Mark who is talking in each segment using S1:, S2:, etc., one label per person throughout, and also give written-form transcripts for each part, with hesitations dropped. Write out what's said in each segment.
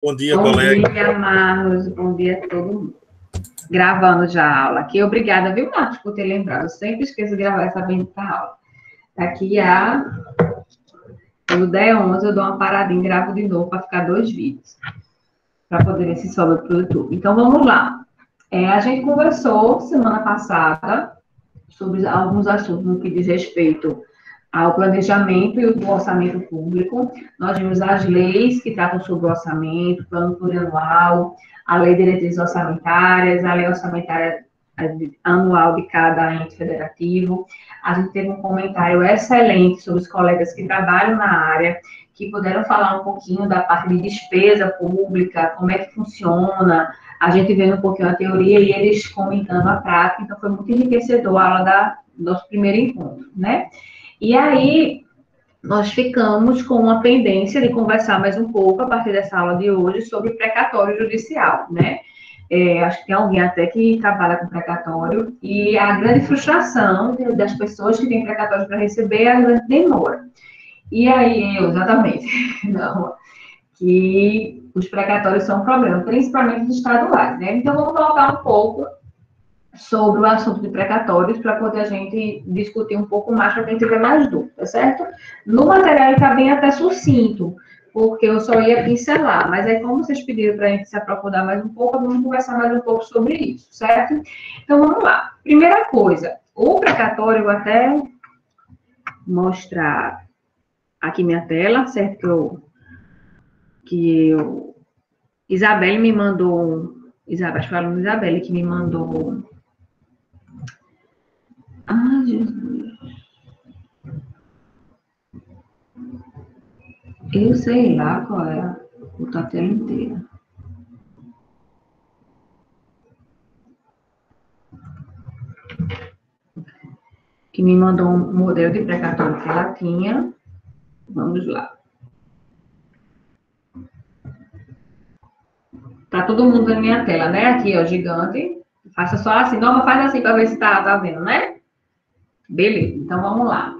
S1: Bom dia,
S2: Bom
S1: colega.
S2: dia, Marlos. Bom dia a todo mundo. Gravando já a aula aqui. Obrigada, viu, Marcos, por ter lembrado. Eu sempre esqueço de gravar essa bendita aula. Daqui quando der 11, eu dou uma paradinha e gravo de novo para ficar 2 vídeos. Para poder ver se sobe para o YouTube. Então, vamos lá. A gente conversou semana passada sobre alguns assuntos no que diz respeito ao planejamento e o orçamento público. Nós vimos as leis que tratam sobre o orçamento, plano plurianual, a lei de diretrizes orçamentárias, a lei orçamentária anual de cada ente federativo. A gente teve um comentário excelente sobre os colegas que trabalham na área, que puderam falar um pouquinho da parte de despesa pública, como é que funciona, a gente vendo um pouquinho a teoria e eles comentando a prática, então foi muito enriquecedor a aula do nosso primeiro encontro, né? E aí, nós ficamos com uma pendência de conversar mais um pouco, a partir dessa aula de hoje, sobre precatório judicial, né? Acho que tem alguém até que trabalha com precatório, e a grande frustração das pessoas que têm precatórios para receber é a grande demora. E aí, exatamente, não, que os precatórios são um problema, principalmente os estaduais, né? Então, vamos colocar um pouco sobre o assunto de precatórios, para poder a gente discutir um pouco mais, para quem tiver mais dúvida, certo? No material está bem até sucinto, porque eu só ia pincelar, mas aí como vocês pediram para a gente se aprofundar mais um pouco, vamos conversar mais um pouco sobre isso, certo? Então, vamos lá. Primeira coisa, o precatório, eu vou até mostrar aqui minha tela, certo? Isabelle me mandou, acho que a Isabelle que me mandou. Ah, Jesus. Eu sei lá qual é a tela inteira. Que me mandou um modelo de precatório que ela tinha. Vamos lá. Tá todo mundo na minha tela, né? Aqui, ó, gigante. Faça só assim. Não, faz assim para ver se tá vendo, né? Beleza, então vamos lá.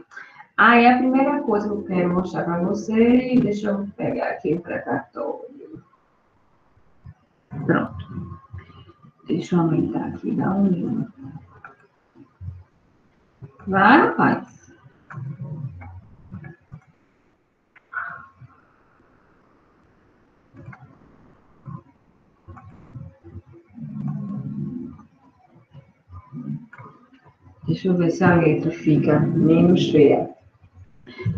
S2: Aí a primeira coisa que eu quero mostrar para vocês, deixa eu pegar aqui o precatório. Pronto. Deixa eu aumentar aqui, dá um minuto. Vai, rapaz. Deixa eu ver se a letra fica menos feia.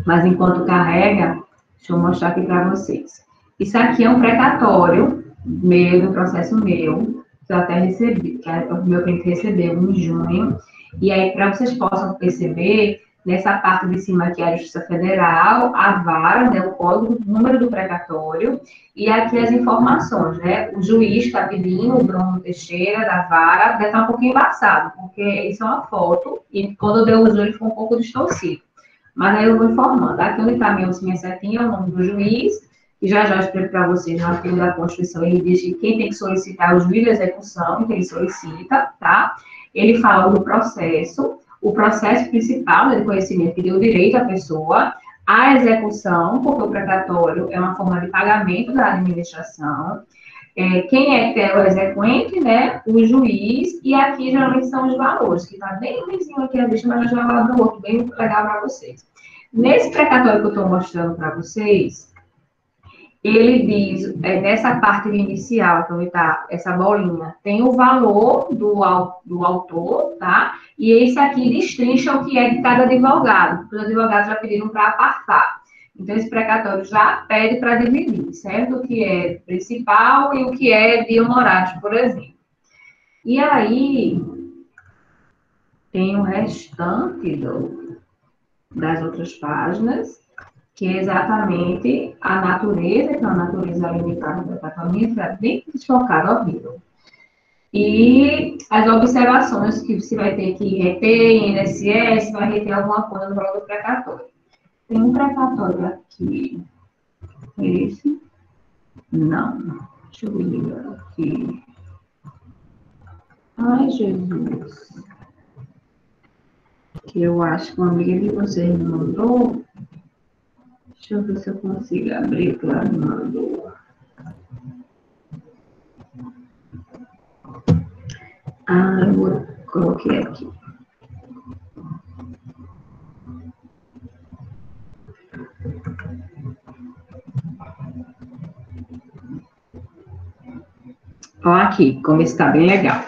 S2: Mas enquanto carrega, deixa eu mostrar aqui para vocês. Isso aqui é um precatório meu, do processo meu, que eu até recebi, que o meu cliente recebeu em junho. E aí, para vocês possam perceber, nessa parte de cima aqui é a Justiça Federal, a vara, né, o código, o número do precatório, e aqui as informações, né? O juiz está pedindo, o Bruno Teixeira, da vara, deve estar um pouquinho embaçado, porque isso é uma foto, e quando eu dei o zoom, ele ficou um pouco distorcido. Mas aí eu vou informando. Aqui onde está minha setinha é o nome do juiz, e já eu explico para vocês, no artigo da Constituição, ele diz que quem tem que solicitar é o juiz de execução, que ele solicita, tá? Ele fala do processo, o processo principal, né, de conhecimento que deu direito à pessoa, a execução, porque o precatório é uma forma de pagamento da administração, quem é que é o exequente, né? O juiz, e aqui geralmente são os valores, que está bem vizinho aqui a vista, mas eu já vou falar do outro, bem legal para vocês. Nesse precatório que eu estou mostrando para vocês, ele diz, nessa parte inicial, então está essa bolinha, tem o valor do autor, tá? E esse aqui destrincha o que é de cada advogado, porque os advogados já pediram para apartar. Então, esse precatório já pede para dividir, certo? O que é principal e o que é de honorários, por exemplo. E aí, tem o restante das outras páginas, que é exatamente a natureza, que é uma natureza limitada do precatório, bem desfocada, horrível. E as observações que você vai ter que reter em INSS, vai reter alguma coisa no valor do precatório. Tem um precatório aqui. Esse? Não. Deixa eu ver aqui. Ai, Jesus. Que eu acho que uma amiga de vocês me mandou. Deixa eu ver se eu consigo abrir para me mandou. Coloquei aqui. Ó, aqui, como está bem legal.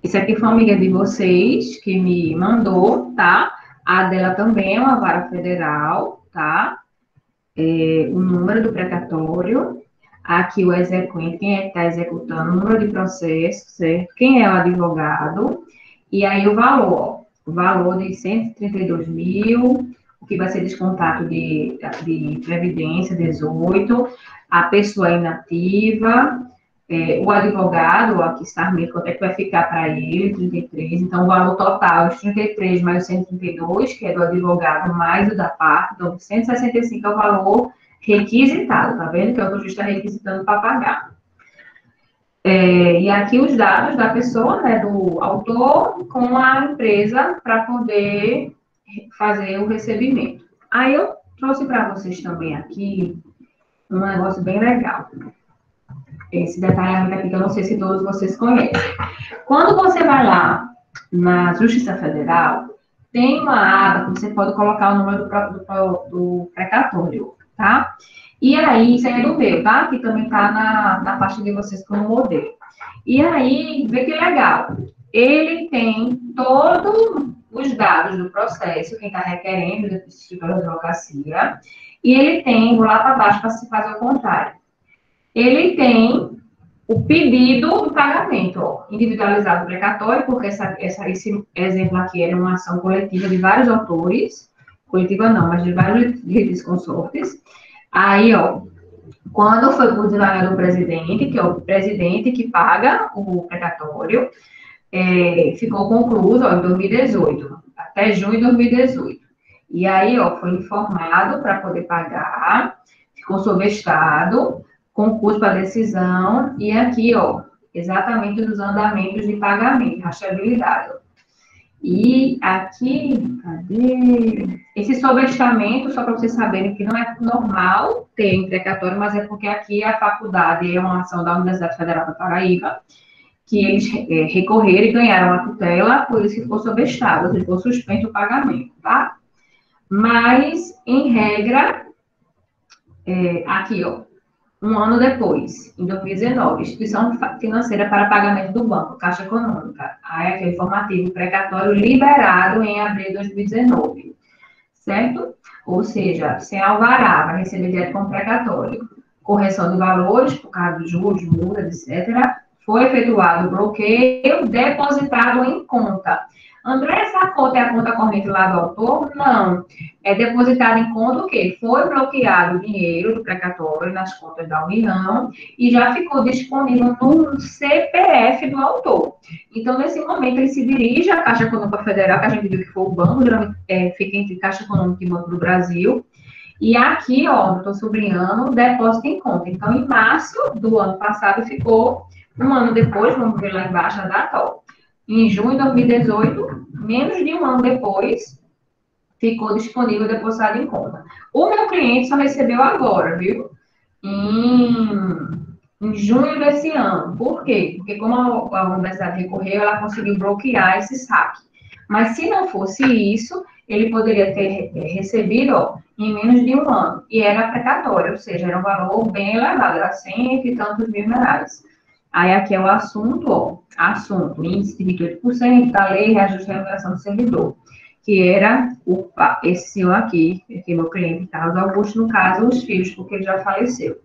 S2: Isso aqui foi uma amiga de vocês que me mandou, tá? A dela também é uma vara federal, tá? O número do precatório, aqui o exequente, quem é que está executando, o número de processo, certo? Quem é o advogado, e aí o valor, ó, o valor de 132 mil, o que vai ser descontado de previdência, 18, a pessoa inativa, o advogado, aqui está mesmo, quanto é que vai ficar para ele, 33, então o valor total, os 33 mais os 132, que é do advogado, mais o da parte, então 165 é o valor requisitado, tá vendo? Que é o que o juiz está requisitando para pagar. E aqui os dados da pessoa, né, do autor, com a empresa, para poder fazer o recebimento. Aí eu trouxe para vocês também aqui um negócio bem legal. Esse detalhamento aqui que eu não sei se todos vocês conhecem. Quando você vai lá na Justiça Federal, tem uma aba que você pode colocar o número do precatório, tá? E aí, isso aí é do meu, tá? Que também tá na parte de vocês como modelo. E aí, vê que legal. Ele tem todos os dados do processo, quem está requerendo, do escritório de advocacia, e ele tem, vou lá para baixo para se fazer o contrário. Ele tem o pedido do pagamento, ó, individualizado precatório, porque esse exemplo aqui era uma ação coletiva de vários autores, coletiva não, mas de vários litisconsortes. Aí, ó, quando foi por devagar do presidente, que é o presidente que paga o precatório, ficou concluído, ó, em 2018, até junho de 2018. E aí, ó, foi informado para poder pagar, ficou sob estado, concurso para decisão, e aqui, ó, exatamente os andamentos de pagamento, rastreabilidade. E aqui, cadê? Esse sobrestamento, só para vocês saberem que não é normal ter em precatório, mas é porque aqui a faculdade é uma ação da Universidade Federal da Paraíba, que eles recorreram e ganharam a tutela, por isso que ficou sobrestado, ficou suspenso o pagamento, tá? Mas, em regra, aqui, ó, um ano depois, em 2019, instituição financeira para pagamento do banco, Caixa Econômica, aí aqui é informativo, precatório liberado em abril de 2019, certo? Ou seja, sem alvará, vai receber direto como precatório. Correção de valores, por causa dos juros, multas, etc., foi efetuado o bloqueio, depositado em conta. André, essa conta é a conta corrente lá do autor? Não. É depositado em conta o quê? Foi bloqueado o dinheiro do precatório nas contas da União e já ficou disponível no CPF do autor. Então, nesse momento, ele se dirige à Caixa Econômica Federal, que a gente viu que foi o banco, fica entre Caixa Econômica e Banco do Brasil. E aqui, ó, estou sublinhando, depósito em conta. Então, em março do ano passado, ficou um ano depois, vamos ver lá embaixo a data, ó. Em junho de 2018, menos de um ano depois, ficou disponível depositado em conta. O meu cliente só recebeu agora, viu? Em junho desse ano. Por quê? Porque como a universidade recorreu, ela conseguiu bloquear esse saque. Mas se não fosse isso, ele poderia ter recebido, ó, em menos de um ano. E era precatório, ou seja, era um valor bem elevado, era 100 e tantos mil reais. Aí aqui é o assunto, ó, assunto, índice de 28% da lei reajuste de remuneração do servidor, que era esse senhor aqui, que é meu cliente, Carlos Augusto, no caso, os filhos, porque ele já faleceu.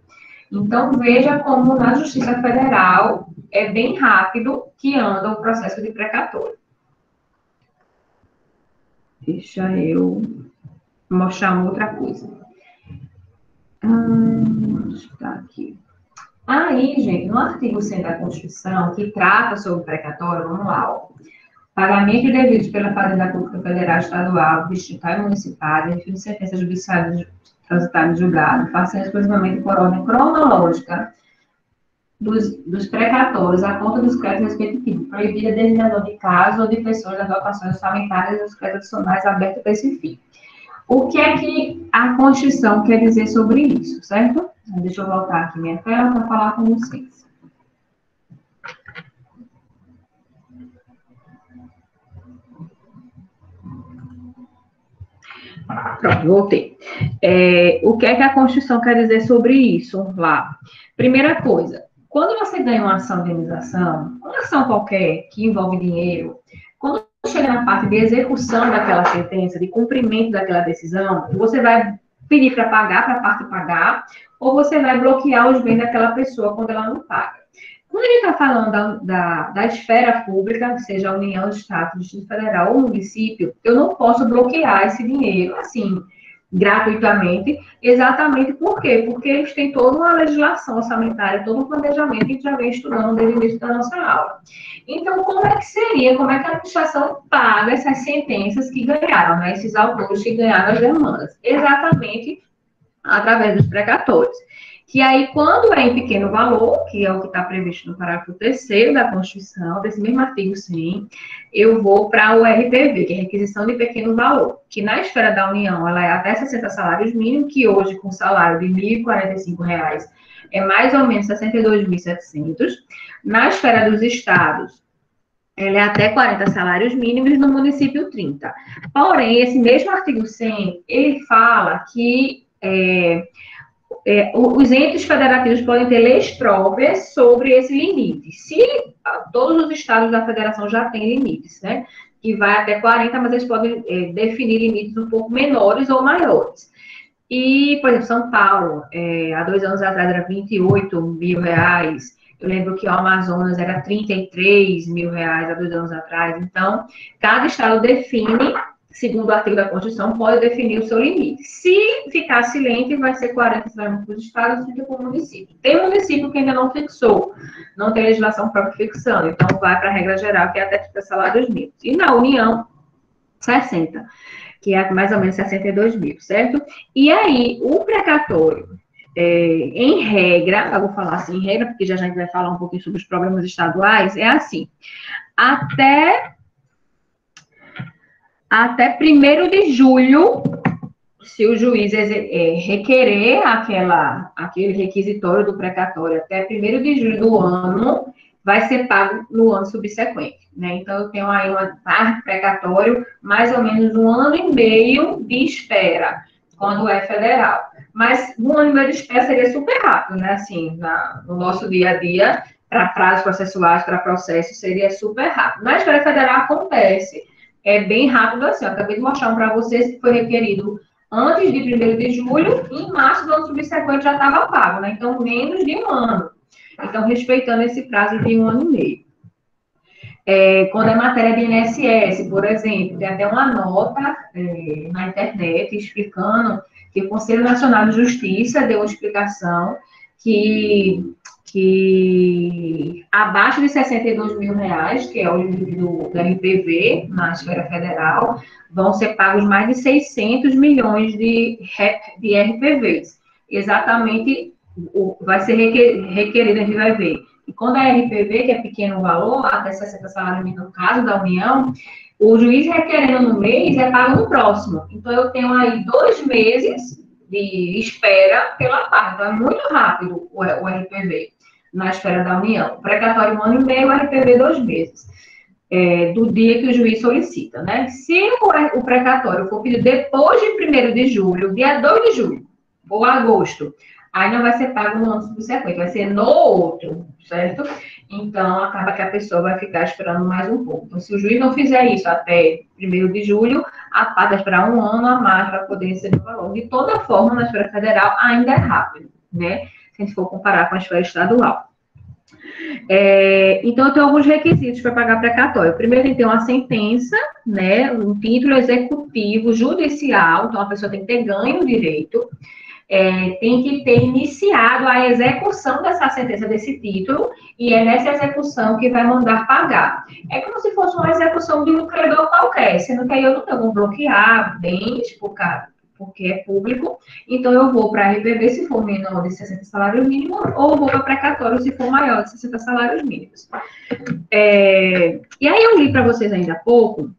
S2: Então, veja como na Justiça Federal é bem rápido que anda o processo de precatório. Deixa eu mostrar uma outra coisa. Está aqui. Aí, gente, no artigo 100 da Constituição, que trata sobre precatório, vamos lá, ó. Pagamento de devidos pela Fazenda Pública Federal, Estadual, Distrital e Municipal, de sentenças judiciais transitadas em julgado, façam exclusivamente por ordem cronológica dos precatórios, a conta dos créditos respectivos, proibida a designação de casos ou de pessoas das votações orçamentárias e dos créditos adicionais abertos para esse fim. O que é que a Constituição quer dizer sobre isso, certo? Deixa eu voltar aqui minha tela para falar com vocês. Pronto, voltei. O que é que a Constituição quer dizer sobre isso lá? Primeira coisa, quando você ganha uma ação de indenização, uma ação qualquer que envolve dinheiro, quando chega na parte de execução daquela sentença, de cumprimento daquela decisão, você vai pedir para pagar, para a parte pagar, ou você vai bloquear os bens daquela pessoa quando ela não paga. Quando a gente está falando da esfera pública, seja a União, Estado, Distrito Federal ou município, eu não posso bloquear esse dinheiro, assim, gratuitamente. Exatamente por quê? Porque eles têm toda uma legislação orçamentária, todo um planejamento que a gente já vem estudando desde o início da nossa aula. Então, como é que seria, como é que a administração paga essas sentenças que ganharam, né? Esses autores que ganharam as demandas? Exatamente através dos precatórios. Que aí, quando é em pequeno valor, que é o que está previsto no parágrafo 3º da Constituição, desse mesmo artigo 100, eu vou para o RPV, que é requisição de pequeno valor, que na esfera da União, ela é até 60 salários mínimos, que hoje, com salário de R$ 1.045, é mais ou menos 62.700. Na esfera dos estados, ela é até 40 salários mínimos, no município 30. Porém, esse mesmo artigo 100, ele fala que os entes federativos podem ter leis próprias sobre esse limite. Se todos os estados da federação já têm limites, né? Que vai até 40, mas eles podem definir limites um pouco menores ou maiores. E, por exemplo, São Paulo, há 2 anos atrás era R$ 28.000. Eu lembro que o Amazonas era R$ 33.000 há 2 anos atrás. Então, cada estado define, segundo o artigo da Constituição, pode definir o seu limite. Se ficar silente, vai ser 40 salários para os estados e 30 para o município. Tem município que ainda não fixou, não tem legislação própria fixando, então vai para a regra geral, que é até 30 salários mínimos. E na União, 60, que é mais ou menos 62.000, certo? E aí, o precatório, em regra, eu vou falar assim, em regra, porque já a gente vai falar um pouquinho sobre os problemas estaduais, é assim, até 1º de julho, se o juiz requerer aquele requisitório do precatório até 1º de julho do ano, vai ser pago no ano subsequente, né? Então, eu tenho aí uma parte precatório, mais ou menos 1 ano e meio de espera, quando é federal. Mas 1 ano e meio de espera seria super rápido, né? Assim, no nosso dia a dia, para prazos processuais, para processos, seria super rápido. Na esfera federal acontece, é bem rápido assim. Eu acabei de mostrar para vocês que foi requerido antes de 1º de julho, e em março do ano subsequente já estava pago, né? Então, menos de 1 ano. Então, respeitando esse prazo de 1 ano e meio. Quando é matéria de INSS, por exemplo, tem até uma nota na internet explicando que o Conselho Nacional de Justiça deu uma explicação que abaixo de R$ 62.000, que é o limite do RPV na esfera federal, vão ser pagos mais de 600 milhões de RPVs. Exatamente, vai ser requerido, a gente vai ver. E quando é RPV, que é pequeno valor, até 60 salários mínimos no caso da União, o juiz requerendo no mês é pago no próximo. Então, eu tenho aí 2 meses de espera pela parte. Então, é muito rápido o RPV na esfera da União. O precatório 1 ano e meio, o RPV 2 meses. Do dia que o juiz solicita, né? Se o precatório for pedido depois de 1º de julho, dia 2 de julho, ou agosto, aí não vai ser pago no ano subsequente, vai ser no outro, certo? Então, acaba que a pessoa vai ficar esperando mais um pouco. Então, se o juiz não fizer isso até 1º de julho, a parte vai esperar 1 ano a mais para poder receber o valor. De toda forma, na esfera federal, ainda é rápido, né? Se a gente for comparar com a esfera estadual. Então, eu tenho alguns requisitos para pagar precatório. Primeiro, tem que ter uma sentença, né? Um título executivo judicial, então a pessoa tem que ter ganho o direito. Tem que ter iniciado a execução dessa sentença, desse título, e é nessa execução que vai mandar pagar. É como se fosse uma execução de um credor qualquer, sendo que aí eu não tenho como bloquear bens, porque é público, então eu vou para a RPV se for menor de 60 salários mínimos, ou vou para precatório se for maior de 60 salários mínimos. E aí eu li para vocês ainda há pouco,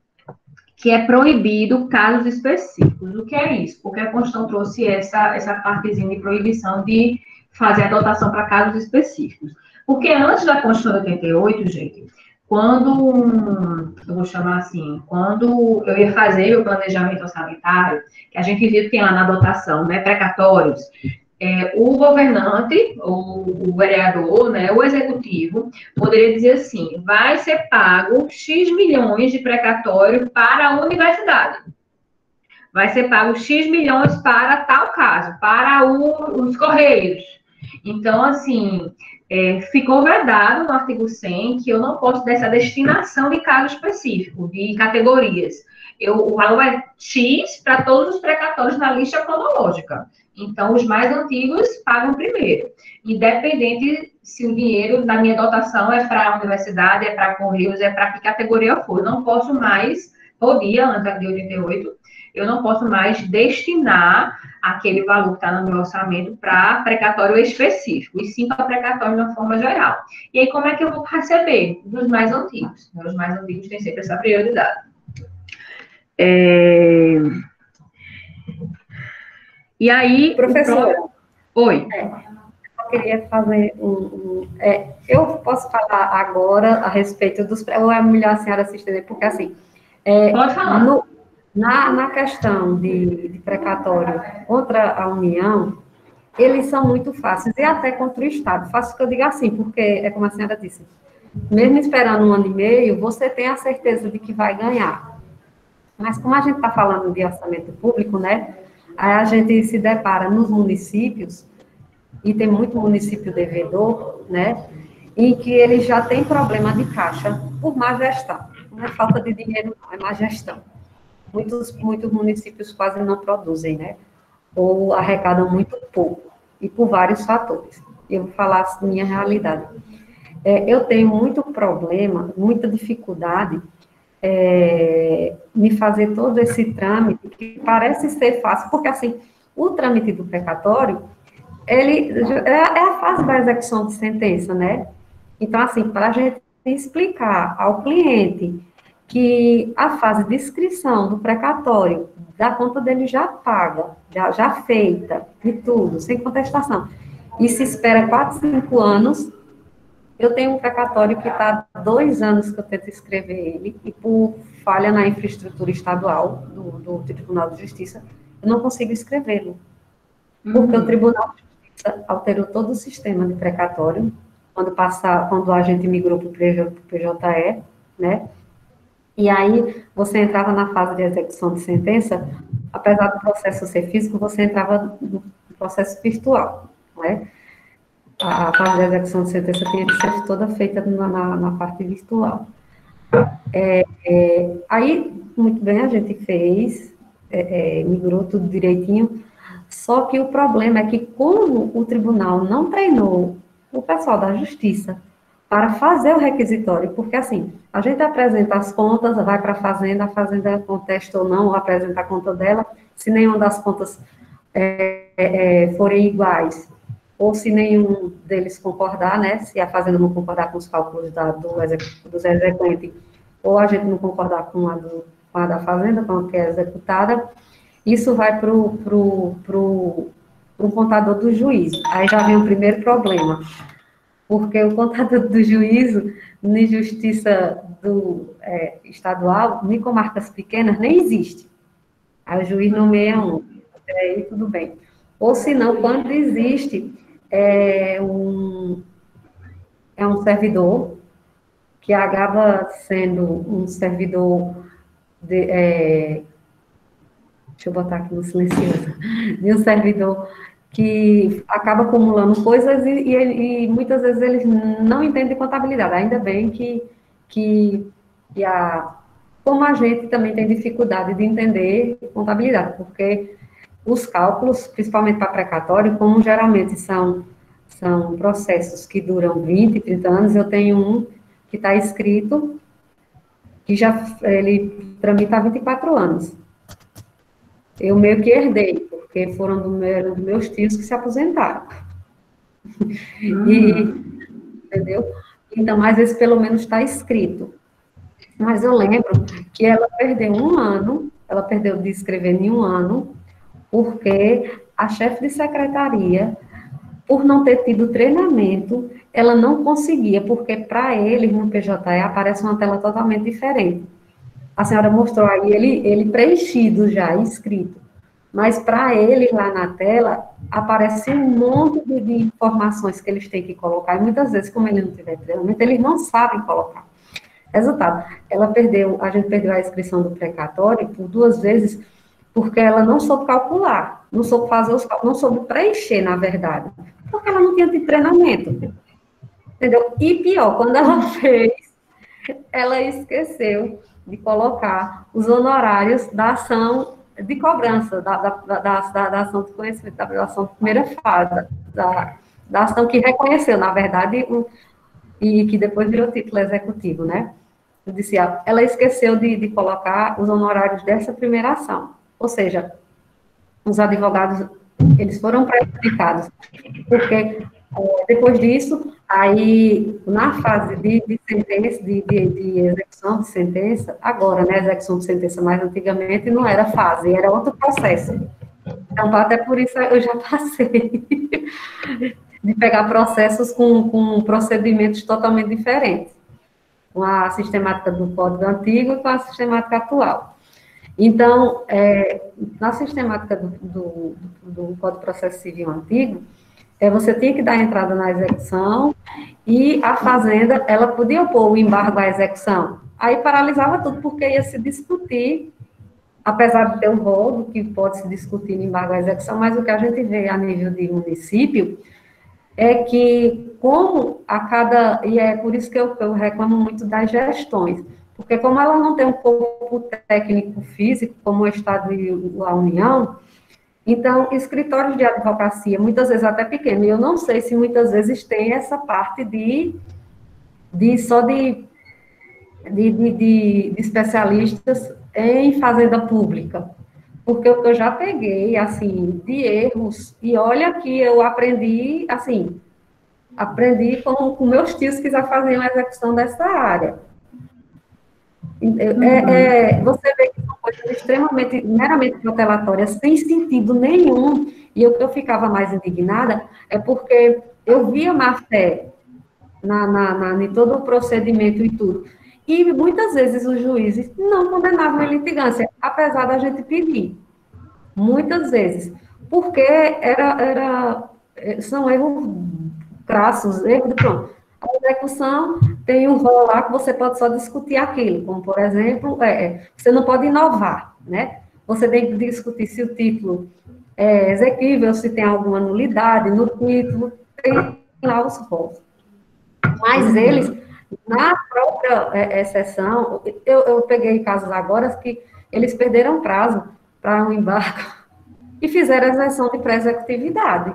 S2: que é proibido casos específicos. O que é isso? Porque a Constituição trouxe essa partezinha de proibição de fazer a dotação para casos específicos. Porque antes da Constituição de 88, gente, eu vou chamar assim, quando eu ia fazer o planejamento orçamentário, que a gente viu que tem lá na dotação, né, precatórios, o governante, o vereador, né, o executivo, poderia dizer assim, vai ser pago X milhões de precatório para a universidade. Vai ser pago X milhões para tal caso, para os Correios. Então, assim, ficou vedado no artigo 100 que eu não posso dessa destinação de caso específico, de categorias. O valor é X para todos os precatórios na lista cronológica. Então, os mais antigos pagam primeiro. Independente se o dinheiro da minha dotação é para a universidade, é para Correios, é para que categoria for. Eu não posso mais, podia, antes de 88, eu não posso mais destinar aquele valor que está no meu orçamento para precatório específico, e sim para precatório de uma forma geral. E aí, como é que eu vou receber? Dos mais antigos. Os mais antigos têm sempre essa prioridade. E aí...
S1: Professora.
S2: Oi.
S1: Eu queria fazer eu posso falar agora a respeito dos... Ou é melhor a senhora se estender, porque assim...
S2: Pode falar.
S1: Na questão de precatório contra a União, eles são muito fáceis, e até contra o Estado. Fácil que eu diga assim, porque é como a senhora disse, mesmo esperando 1 ano e meio, você tem a certeza de que vai ganhar. Mas como a gente está falando de orçamento público, né, aí a gente se depara nos municípios, e tem muito município devedor, né, em que ele já tem problema de caixa por má gestão. Não é falta de dinheiro, não, é má gestão. Muitos municípios quase não produzem, né? Ou arrecadam muito pouco, e por vários fatores. Eu vou falar a minha realidade. Eu tenho muito problema, muita dificuldade em fazer todo esse trâmite, que parece ser fácil, porque, assim, o trâmite do precatório, ele é a fase da execução de sentença, né? Então, assim, para a gente explicar ao cliente que a fase de inscrição do precatório, da conta dele já paga, já feita, de tudo, sem contestação, e se espera 4, 5 anos, eu tenho um precatório que está há 2 anos que eu tento escrever ele, e por falha na infraestrutura estadual do Tribunal de Justiça, eu não consigo escrevê-lo, porque o Tribunal de Justiça alterou todo o sistema de precatório, quando a gente migrou para o PJE, né? E aí, você entrava na fase de execução de sentença, apesar do processo ser físico, você entrava no processo virtual, né? A fase de execução de sentença tinha que ser toda feita na parte virtual. Aí, muito bem, a gente fez, migrou tudo direitinho, só que o problema é que, como o tribunal não treinou o pessoal da justiça para fazer o requisitório, porque, assim, a gente apresenta as contas, vai para a fazenda contesta ou não, ou apresenta a conta dela, se nenhuma das contas forem iguais, ou se nenhum deles concordar, né, se a fazenda não concordar com os cálculos dos exequentes, ou a gente não concordar com a da fazenda, com a que é executada, isso vai para o contador do juízo. Aí já vem o primeiro problema, porque o contador do juízo, na justiça estadual, nem comarcas pequenas, nem existe. Aí o juiz nomeia um, até aí tudo bem. Ou se não, quando existe, é um servidor, que acaba sendo um servidor, deixa eu botar aqui no silencioso, de um servidor que acaba acumulando coisas e muitas vezes eles não entendem contabilidade. Ainda bem como a gente também tem dificuldade de entender contabilidade, porque os cálculos, principalmente para precatório, como geralmente são processos que duram 20, 30 anos, eu tenho um que está escrito, que ele tramita há 24 anos. Eu meio que herdei, porque foram dos meus tios que se aposentaram. Entendeu? Então, mas esse pelo menos está escrito. Mas eu lembro que ela perdeu 1 ano, ela perdeu de escrever em 1 ano, porque a chefe de secretaria, por não ter tido treinamento, ela não conseguia, porque para eles no PJE aparece uma tela totalmente diferente. A senhora mostrou aí ele preenchido já, inscrito. Mas para eles lá na tela, aparece um monte de informações que eles têm que colocar. E muitas vezes, como ele não tiver treinamento, eles não sabem colocar. Resultado, a gente perdeu a inscrição do precatório por 2 vezes, porque ela não soube calcular, não soube fazer os cálculos, não soube preencher, na verdade, porque ela não tinha de treinamento. Entendeu? E pior, quando ela fez, ela esqueceu de colocar os honorários da ação de cobrança, da ação de conhecimento, da ação de primeira fase, da ação que reconheceu, na verdade, e que depois virou título executivo, né? Eu disse, ela esqueceu de colocar os honorários dessa primeira ação. Ou seja, os advogados, eles foram prejudicados, porque depois disso, aí, na fase de sentença, de execução de sentença, agora, né, execução de sentença, mais antigamente, não era fase, era outro processo. Então, até por isso eu já passei de pegar processos com procedimentos totalmente diferentes, com a sistemática do código antigo e com a sistemática atual. Então, na sistemática do Código de Processo Civil antigo, você tinha que dar entrada na execução e a fazenda, ela podia opor o embargo à execução. Aí paralisava tudo, porque ia se discutir, apesar de ter um rol do que pode se discutir no embargo à execução, mas o que a gente vê a nível de município é que, e é por isso que eu reclamo muito das gestões, porque como ela não tem um corpo técnico físico, como o Estado e a União, então, escritórios de advocacia, muitas vezes até pequenos, e eu não sei se muitas vezes tem essa parte de especialistas em fazenda pública, porque eu já peguei, assim, de erros, e olha que eu aprendi, assim, com meus tios que já faziam a execução dessa área. Você vê que são coisas extremamente, meramente protelatórias, sem sentido nenhum, e o que eu ficava mais indignada é porque eu via má-fé em todo o procedimento e tudo, e muitas vezes os juízes não condenavam a litigância, apesar da gente pedir, muitas vezes, porque são erros crassos, erros de pronto. A execução tem um rol lá que você pode só discutir aquilo, como, por exemplo, você não pode inovar, né? Você tem que discutir se o título é exequível, se tem alguma nulidade no título, tem lá os rolos. Mas eles, na própria exceção, eu peguei casos agora que eles perderam prazo para um embargo e fizeram a exceção de pré-executividade.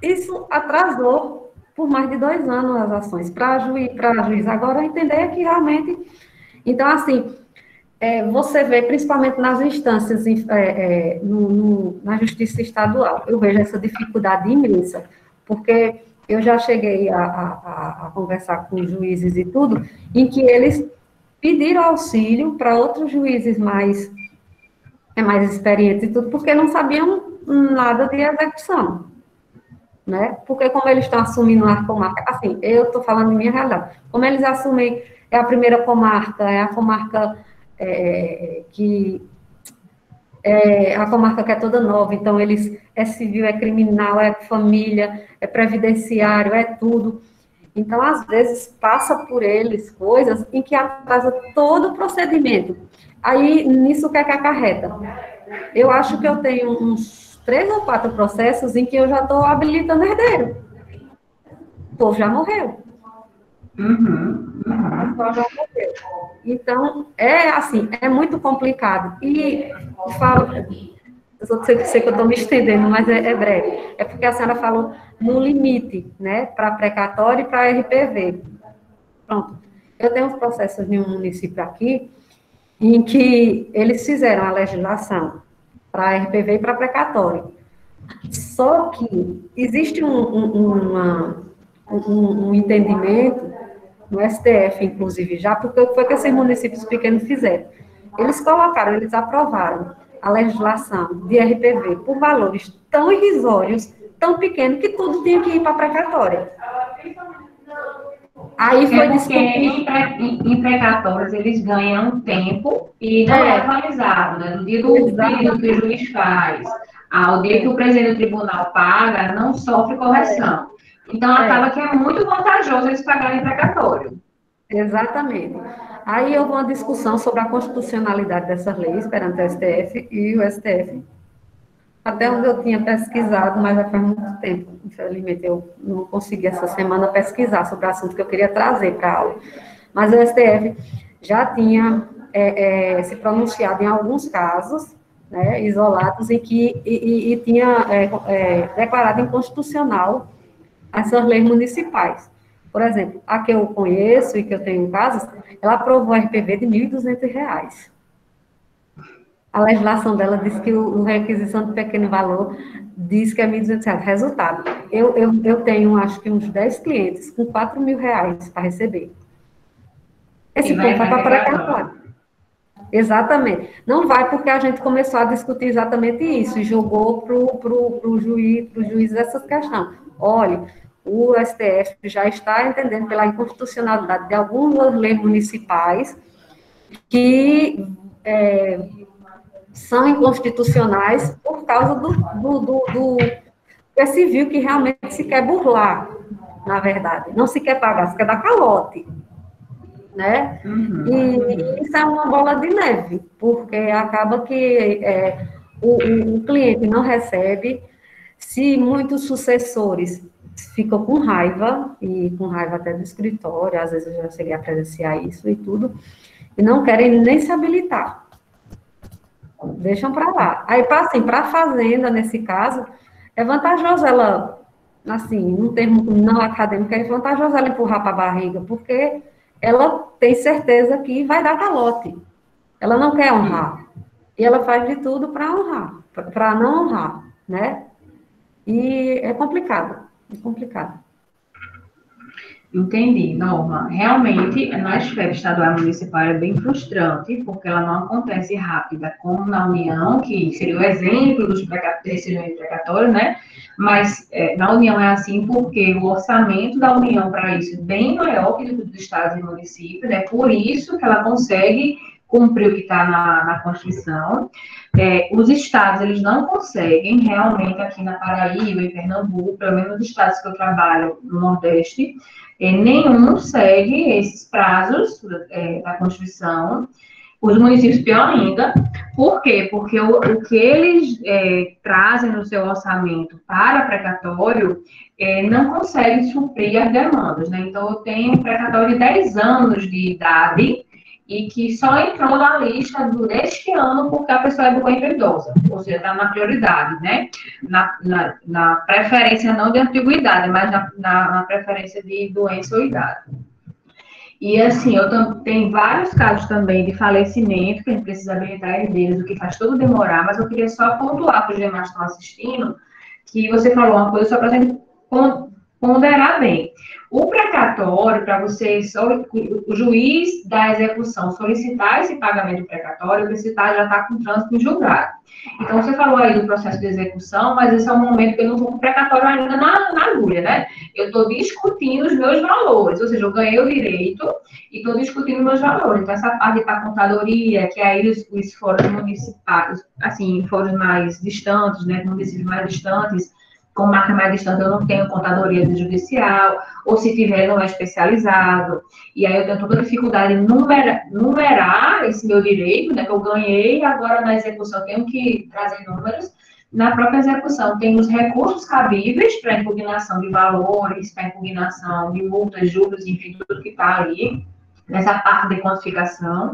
S1: Isso atrasou por mais de 2 anos as ações, para juiz agora entender que realmente... Então, assim, você vê, principalmente nas instâncias, na justiça estadual, eu vejo essa dificuldade imensa, porque eu já cheguei a conversar com juízes e tudo, em que eles pediram auxílio para outros juízes mais experientes e tudo, porque não sabiam nada de execução, né? Porque como eles estão assumindo a comarca, assim, eu estou falando de minha realidade, como eles assumem, é a primeira comarca, é a comarca que é toda nova, então eles, é civil, é criminal, é família, é previdenciário, é tudo. Então, às vezes, passa por eles coisas em que atrasa todo o procedimento. Aí, nisso, o que é que acarreta? Eu acho que eu tenho uns 3 ou 4 processos em que eu já estou habilitando herdeiro. O povo já morreu. O povo já morreu. Então, assim, é muito complicado. E falo, eu sei que eu estou me estendendo, mas é breve. É porque a senhora falou no limite, né, para precatório e para RPV. Pronto. Eu tenho uns processos em um município aqui, em que eles fizeram a legislação para RPV e para precatório. Só que existe um entendimento no STF, inclusive, já, porque foi que esses municípios pequenos fizeram. Eles aprovaram a legislação de RPV por valores tão irrisórios, tão pequenos, que tudo tinha que ir para a precatória. Aí foi
S2: porque em precatórios eles ganham tempo e não é atualizado, né? No dia do pedido que o juiz faz, ao dia que o presidente do tribunal paga, não sofre correção. Então, acaba que é muito vantajoso eles pagarem precatório.
S1: Exatamente. Aí houve uma discussão sobre a constitucionalidade dessas leis perante o STF e o STF. Até onde eu tinha pesquisado, mas já faz muito tempo. Infelizmente, eu não consegui essa semana pesquisar sobre o assunto que eu queria trazer para a aula. Mas o STF já tinha se pronunciado em alguns casos, né, isolados, em que e tinha declarado inconstitucional essas leis municipais. Por exemplo, a que eu conheço e que eu tenho em casos, ela aprovou a RPV de R$ 1.200. A legislação dela diz que o requisição de pequeno valor diz que é R$ 1.200. Resultado, eu tenho, acho que uns 10 clientes com R$ 4.000 para receber. Esse povo vai para precatório. Exatamente. Não vai porque a gente começou a discutir exatamente isso e jogou para o juiz essas questões. Olha, o STF já está entendendo pela inconstitucionalidade de algumas leis municipais que são inconstitucionais por causa do civil que realmente se quer burlar, na verdade. Não se quer pagar, se quer dar calote. Né? E isso é uma bola de neve, porque acaba que o cliente não recebe, se muitos sucessores ficam com raiva, e com raiva até do escritório, às vezes eu já cheguei a presenciar isso e tudo, e não querem nem se habilitar. Deixam para lá. Aí, assim, para a fazenda, nesse caso, é vantajoso ela, assim, num termo não acadêmico, é vantajoso ela empurrar para a barriga, porque ela tem certeza que vai dar calote. Ela não quer honrar. E ela faz de tudo para honrar, para não honrar, né? E é complicado, é complicado.
S2: Entendi, Norma. Realmente, na esfera estadual e municipal é bem frustrante, porque ela não acontece rápida, como na União, que seria o exemplo dos decisões precatórias, né? Mas na União é assim porque o orçamento da União para isso é bem maior que o dos estados e municípios, né? Por isso que ela consegue cumprir o que está na Constituição. Os estados, eles não conseguem, realmente, aqui na Paraíba, em Pernambuco, pelo menos os estados que eu trabalho no Nordeste, nenhum segue esses prazos da Constituição. Os municípios, pior ainda. Por quê? Porque o que eles trazem no seu orçamento para precatório não consegue suprir as demandas, né? Então, eu tenho um precatório de 10 anos de idade e que só entrou na lista deste ano porque a pessoa é doente ou idosa, ou seja, está na prioridade, né? Na preferência não de antiguidade, mas na preferência de doença ou idade. E assim, eu tenho vários casos também de falecimento, que a gente precisa habilitar herdeiros, o que faz tudo demorar, mas eu queria só pontuar para os demais que estão assistindo, que você falou uma coisa só para a gente ponderar bem. O precatório, para você, o juiz da execução solicitar esse pagamento precatório, já está com trânsito em julgado. Então, você falou aí do processo de execução, mas esse é um momento que eu não estou com o precatório ainda na agulha, né? Eu estou discutindo os meus valores, ou seja, eu ganhei o direito e estou discutindo meus valores. Então, essa parte da contadoria, que aí os fóruns municipais, assim, fóruns mais distantes, né, municípios mais distantes, com marca mais distante, eu não tenho contadoria judicial, ou se tiver, não é especializado. E aí eu tenho toda a dificuldade em numerar esse meu direito, né, que eu ganhei, agora na execução eu tenho que trazer números. Na própria execução, tem os recursos cabíveis para impugnação de valores, para impugnação de multas, juros, enfim, tudo que está ali, nessa parte de quantificação.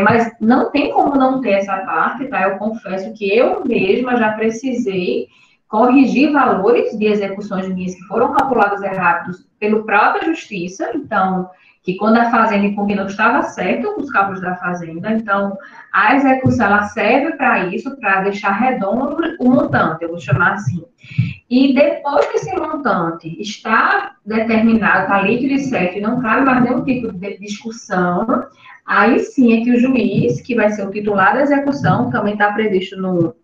S2: Mas não tem como não ter essa parte, tá? Eu confesso que eu mesma já precisei corrigir valores de execuções minhas que foram calculadas errados pela própria justiça, então, que quando a fazenda impugnou estava certo os cálculos da fazenda, então, a execução, ela serve para isso, para deixar redondo o montante, eu vou chamar assim. E depois que esse montante está determinado, está líquido e certo, e não cabe mais nenhum tipo de discussão, Aí sim é que o juiz, que vai ser o titular da execução, também está previsto no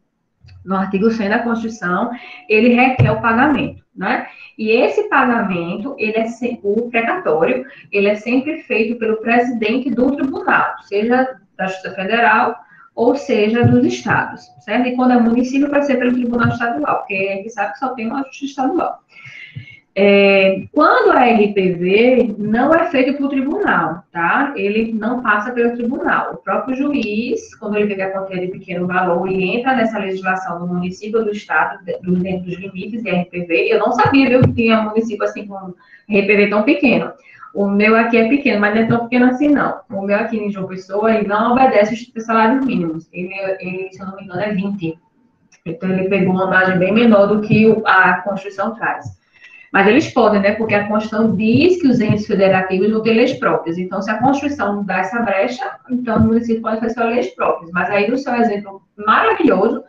S2: artigo 100 da Constituição, ele requer o pagamento, né? E esse pagamento, o precatório, ele é sempre feito pelo presidente do tribunal, seja da Justiça Federal ou seja dos estados, certo? E quando é município, vai ser pelo Tribunal Estadual, porque a gente sabe que só tem uma Justiça Estadual. Quando é RPV, não é feito por tribunal, tá? Ele não passa pelo tribunal. O próprio juiz, quando ele vê que a quantia é de pequeno valor, ele entra nessa legislação do município ou do estado, dentro dos limites de RPV. Eu não sabia, viu, que tinha município assim com RPV tão pequeno. O meu aqui é pequeno, mas não é tão pequeno assim, não. O meu aqui em João Pessoa, ele não obedece os salários mínimos. Ele, se eu não me engano, é 20. Então, ele pegou uma margem bem menor do que a Constituição traz. Mas eles podem, né? Porque a Constituição diz que os entes federativos vão ter leis próprias. Então, se a Constituição dá essa brecha, então o município pode fazer suas leis próprias. Mas aí, no seu exemplo maravilhoso,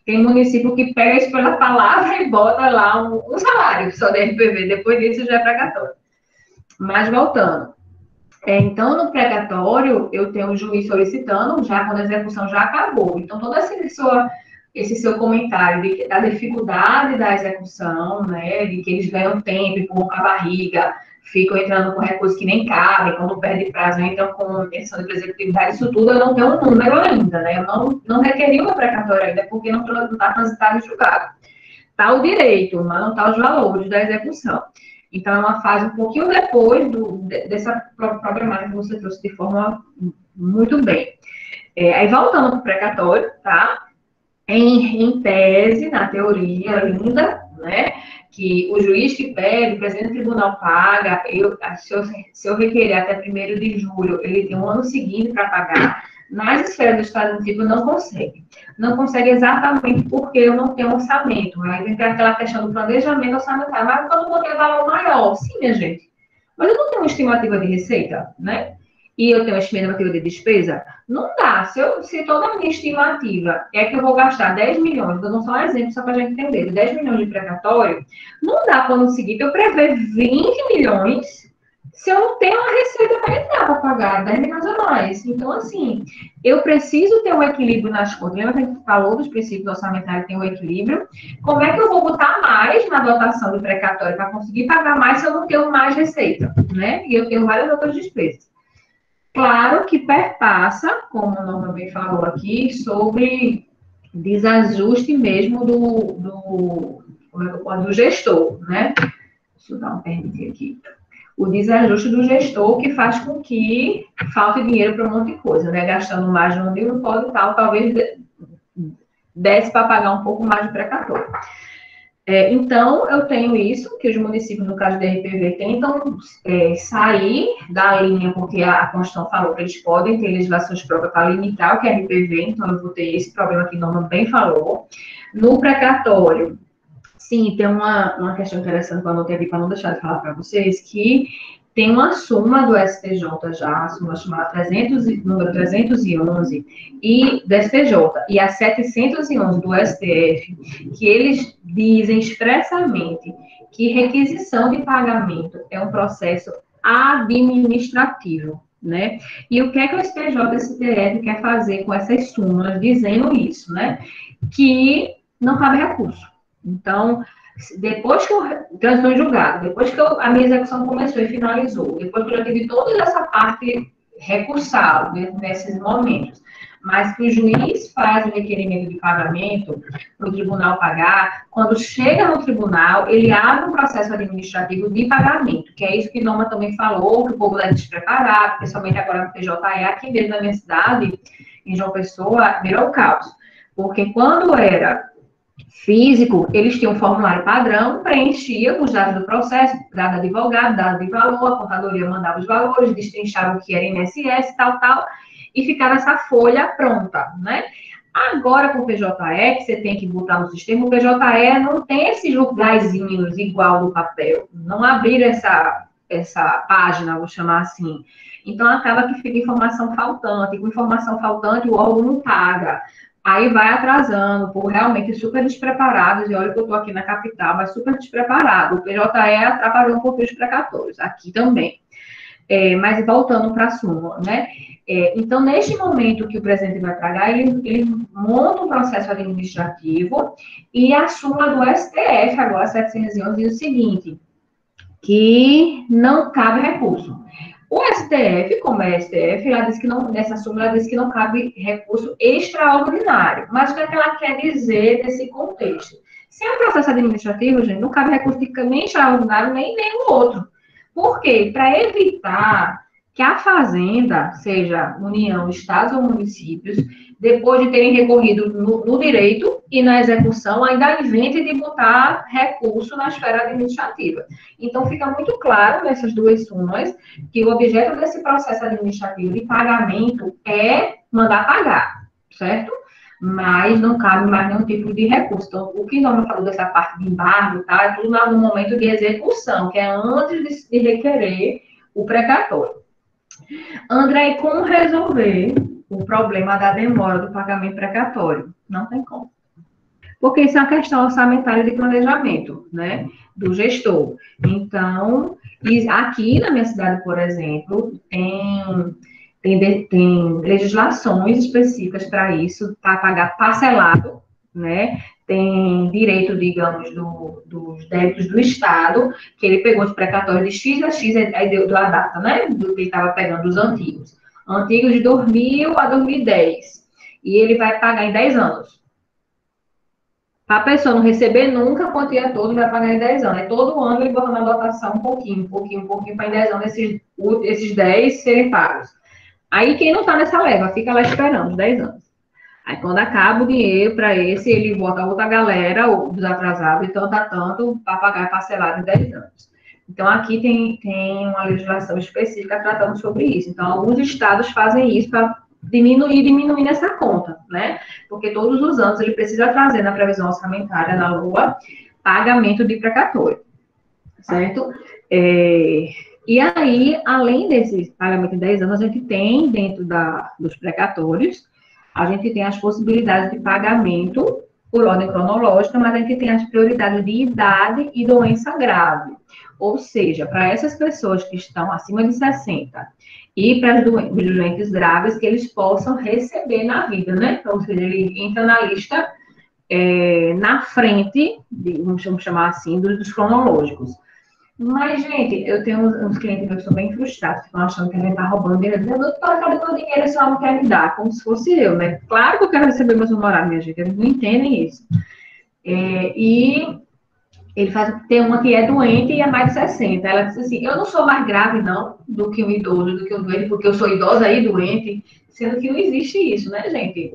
S2: tem município que pega isso pela palavra e bota lá um salário só de RPV. Depois disso, já é precatório. Mas, voltando. Então, no precatório, eu tenho o juiz solicitando, já quando a execução já acabou. Então, toda esse seu comentário da dificuldade da execução, né, de que eles ganham tempo, empurram com a barriga, ficam entrando com recursos que nem cabem, quando perde prazo, entram com intenção de executividade, isso tudo eu não tenho um número ainda, né, eu não requeri uma precatória ainda, porque não está transitado e julgado. Está o direito, mas não está os valores da execução. Então, é uma fase um pouquinho depois dessa problemática que você trouxe de forma muito bem. Aí, voltando para o precatório, tá? Em tese, na teoria linda, né? Que o juiz que pede, o presidente do tribunal paga, se eu requerer até 1º de julho, ele tem um ano seguinte para pagar. Nas esferas do Estado Antigo, não consegue. Não consegue exatamente porque eu não tenho orçamento. Aí vem aquela questão do planejamento orçamentário. Mas quando eu vou ter valor maior, sim, minha gente. Mas eu não tenho uma estimativa de receita, né? E eu tenho uma estimativa de despesa, não dá. Se toda a minha estimativa é que eu vou gastar 10 milhões, dando só um exemplo, só para a gente entender, 10 milhões de precatório, não dá para no seguinte eu prever 20 milhões se eu não tenho uma receita para entrar para pagar 10 milhões a mais. Então, assim, eu preciso ter um equilíbrio nas contas. Lembra que a gente falou dos princípios orçamentários, tem um equilíbrio? Como é que eu vou botar mais na dotação do precatório para conseguir pagar mais se eu não tenho mais receita, né? E eu tenho várias outras despesas. Claro que perpassa, como a Norma bem falou aqui, sobre desajuste mesmo do gestor, né? Deixa eu dar um permitir aqui. O desajuste do gestor que faz com que falte dinheiro para um monte de coisa, né? Gastando mais no nível, pode tal, talvez desse para pagar um pouco mais de precatório. Então, eu tenho isso, que os municípios, no caso da RPV, tentam sair da linha, porque a Constituição falou que eles podem ter legislações próprias para limitar o que é RPV, então eu vou ter esse problema que a Norma bem falou. No precatório, sim, tem uma questão interessante que eu anotei aqui para não deixar de falar para vocês, que tem uma súmula do STJ já, a súmula chamada número 311, e do STJ, e a 711 do STF, que eles dizem expressamente que requisição de pagamento é um processo administrativo, né? E o que é que o STJ e o STF quer fazer com essas súmulas dizendo isso, né? Que não cabe recurso. Então, depois que eu transitou em julgado, depois que a minha execução começou e finalizou, depois que eu já tive toda essa parte recursal nesses momentos, mas que o juiz faz o requerimento de pagamento para o tribunal pagar, quando chega no tribunal, ele abre um processo administrativo de pagamento, que é isso que Norma também falou, que o povo é despreparado, principalmente agora no TJE, aqui mesmo na minha cidade, em João Pessoa, virou o caos. Porque quando era físico, eles tinham um formulário padrão, preenchia com os dados do processo, dado advogado, dado de valor, a contadoria mandava os valores, destrinchava o que era INSS, tal, e ficava essa folha pronta, né? Agora, com o PJE, que você tem que botar no sistema, o PJE não tem esses lugarzinhos igual do papel. Não abriram essa página, vou chamar assim. Então, acaba que fica informação faltante. Com informação faltante, o órgão não paga. Aí vai atrasando, por realmente super despreparados, e olha que eu estou aqui na capital, mas super despreparado. O PJE atrapalhou um pouquinho os precatórios, aqui também. Mas voltando para a súmula, né? Então, neste momento que o presidente vai pagar, ele monta um processo administrativo e a súmula do STF, agora 711, diz o seguinte, que não cabe recurso. O STF, como é STF, ela diz que não, nessa súmula, ela diz que não cabe recurso extraordinário. Mas o que é que ela quer dizer nesse contexto? Se é um processo administrativo, gente, não cabe recurso nem extraordinário, nem nenhum outro. Por quê? Para evitar que a Fazenda, seja União, Estados ou municípios, depois de terem recorrido no direito e na execução, ainda invente de botar recurso na esfera administrativa. Então, fica muito claro nessas duas súmulas que o objeto desse processo administrativo de pagamento é mandar pagar, certo? Mas não cabe mais nenhum tipo de recurso. Então, o que Norma falou dessa parte de embargo, tá? É tudo no momento de execução, que é antes de requerer o precatório. André, como resolver o problema da demora do pagamento precatório? Não tem como. Porque isso é uma questão orçamentária de planejamento, né, do gestor. Então, aqui na minha cidade, por exemplo, tem legislações específicas para isso, para pagar parcelado, né, tem direito, digamos, dos débitos do Estado, que ele pegou de precatório de X a X, aí deu a data, né, do que ele estava pegando dos antigos de 2000 a 2010, e ele vai pagar em 10 anos. Para a pessoa não receber nunca a quantia toda, vai pagar em 10 anos. Aí todo ano ele bota na dotação um pouquinho, para em 10 anos esses 10 serem pagos. Aí quem não está nessa leva, fica lá esperando os 10 anos. Aí quando acaba o dinheiro para esse, ele bota outra galera, os atrasados, e tanto a tanto, para pagar parcelado em 10 anos. Então aqui tem uma legislação específica tratando sobre isso. Então alguns estados fazem isso para diminuindo essa conta, né? Porque todos os anos ele precisa trazer na previsão orçamentária, na LOA, pagamento de precatório, certo? E aí, além desse pagamento em 10 anos, a gente tem, dentro dos precatórios, a gente tem as possibilidades de pagamento por ordem cronológica, mas a gente tem as prioridades de idade e doença grave. Ou seja, para essas pessoas que estão acima de 60 e para os doentes graves, que eles possam receber na vida, né? Então, ou seja, ele entra na lista na frente, vamos chamar assim, dos cronológicos. Mas, gente, eu tenho uns clientes que estão bem frustrados, que estão achando que a gente está roubando dinheiro. Eu cadê meu dinheiro, esse homem quer me dar, como se fosse eu, né? Claro que eu quero receber meus honorários, minha gente, eles não entendem isso. E ele tem uma que é doente e é mais de 60. Ela disse assim, eu não sou mais grave, não, do que um idoso, do que um doente, porque eu sou idosa e doente, sendo que não existe isso, né, gente?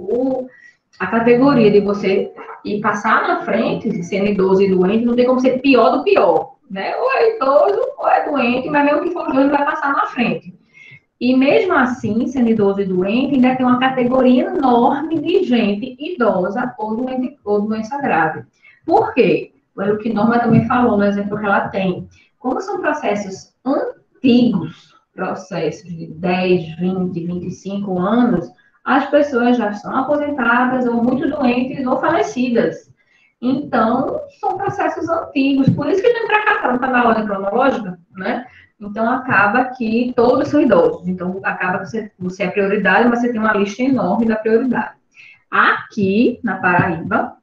S2: A categoria de você ir passar na frente, sendo idoso e doente, não tem como ser pior do pior, né? Ou é idoso, ou é doente, mas mesmo que for doente, vai passar na frente. E mesmo assim, sendo idoso e doente, ainda tem uma categoria enorme de gente idosa ou doença grave. Por quê? Foi o que Norma também falou no exemplo que ela tem. Como são processos antigos, processos de 10, 20, 25 anos, as pessoas já estão aposentadas ou muito doentes ou falecidas. Então, são processos antigos. Por isso que tem precatório, está na ordem cronológica, né? Então, acaba que todos são idosos. Então, acaba que você é prioridade, mas você tem uma lista enorme da prioridade. Aqui, na Paraíba,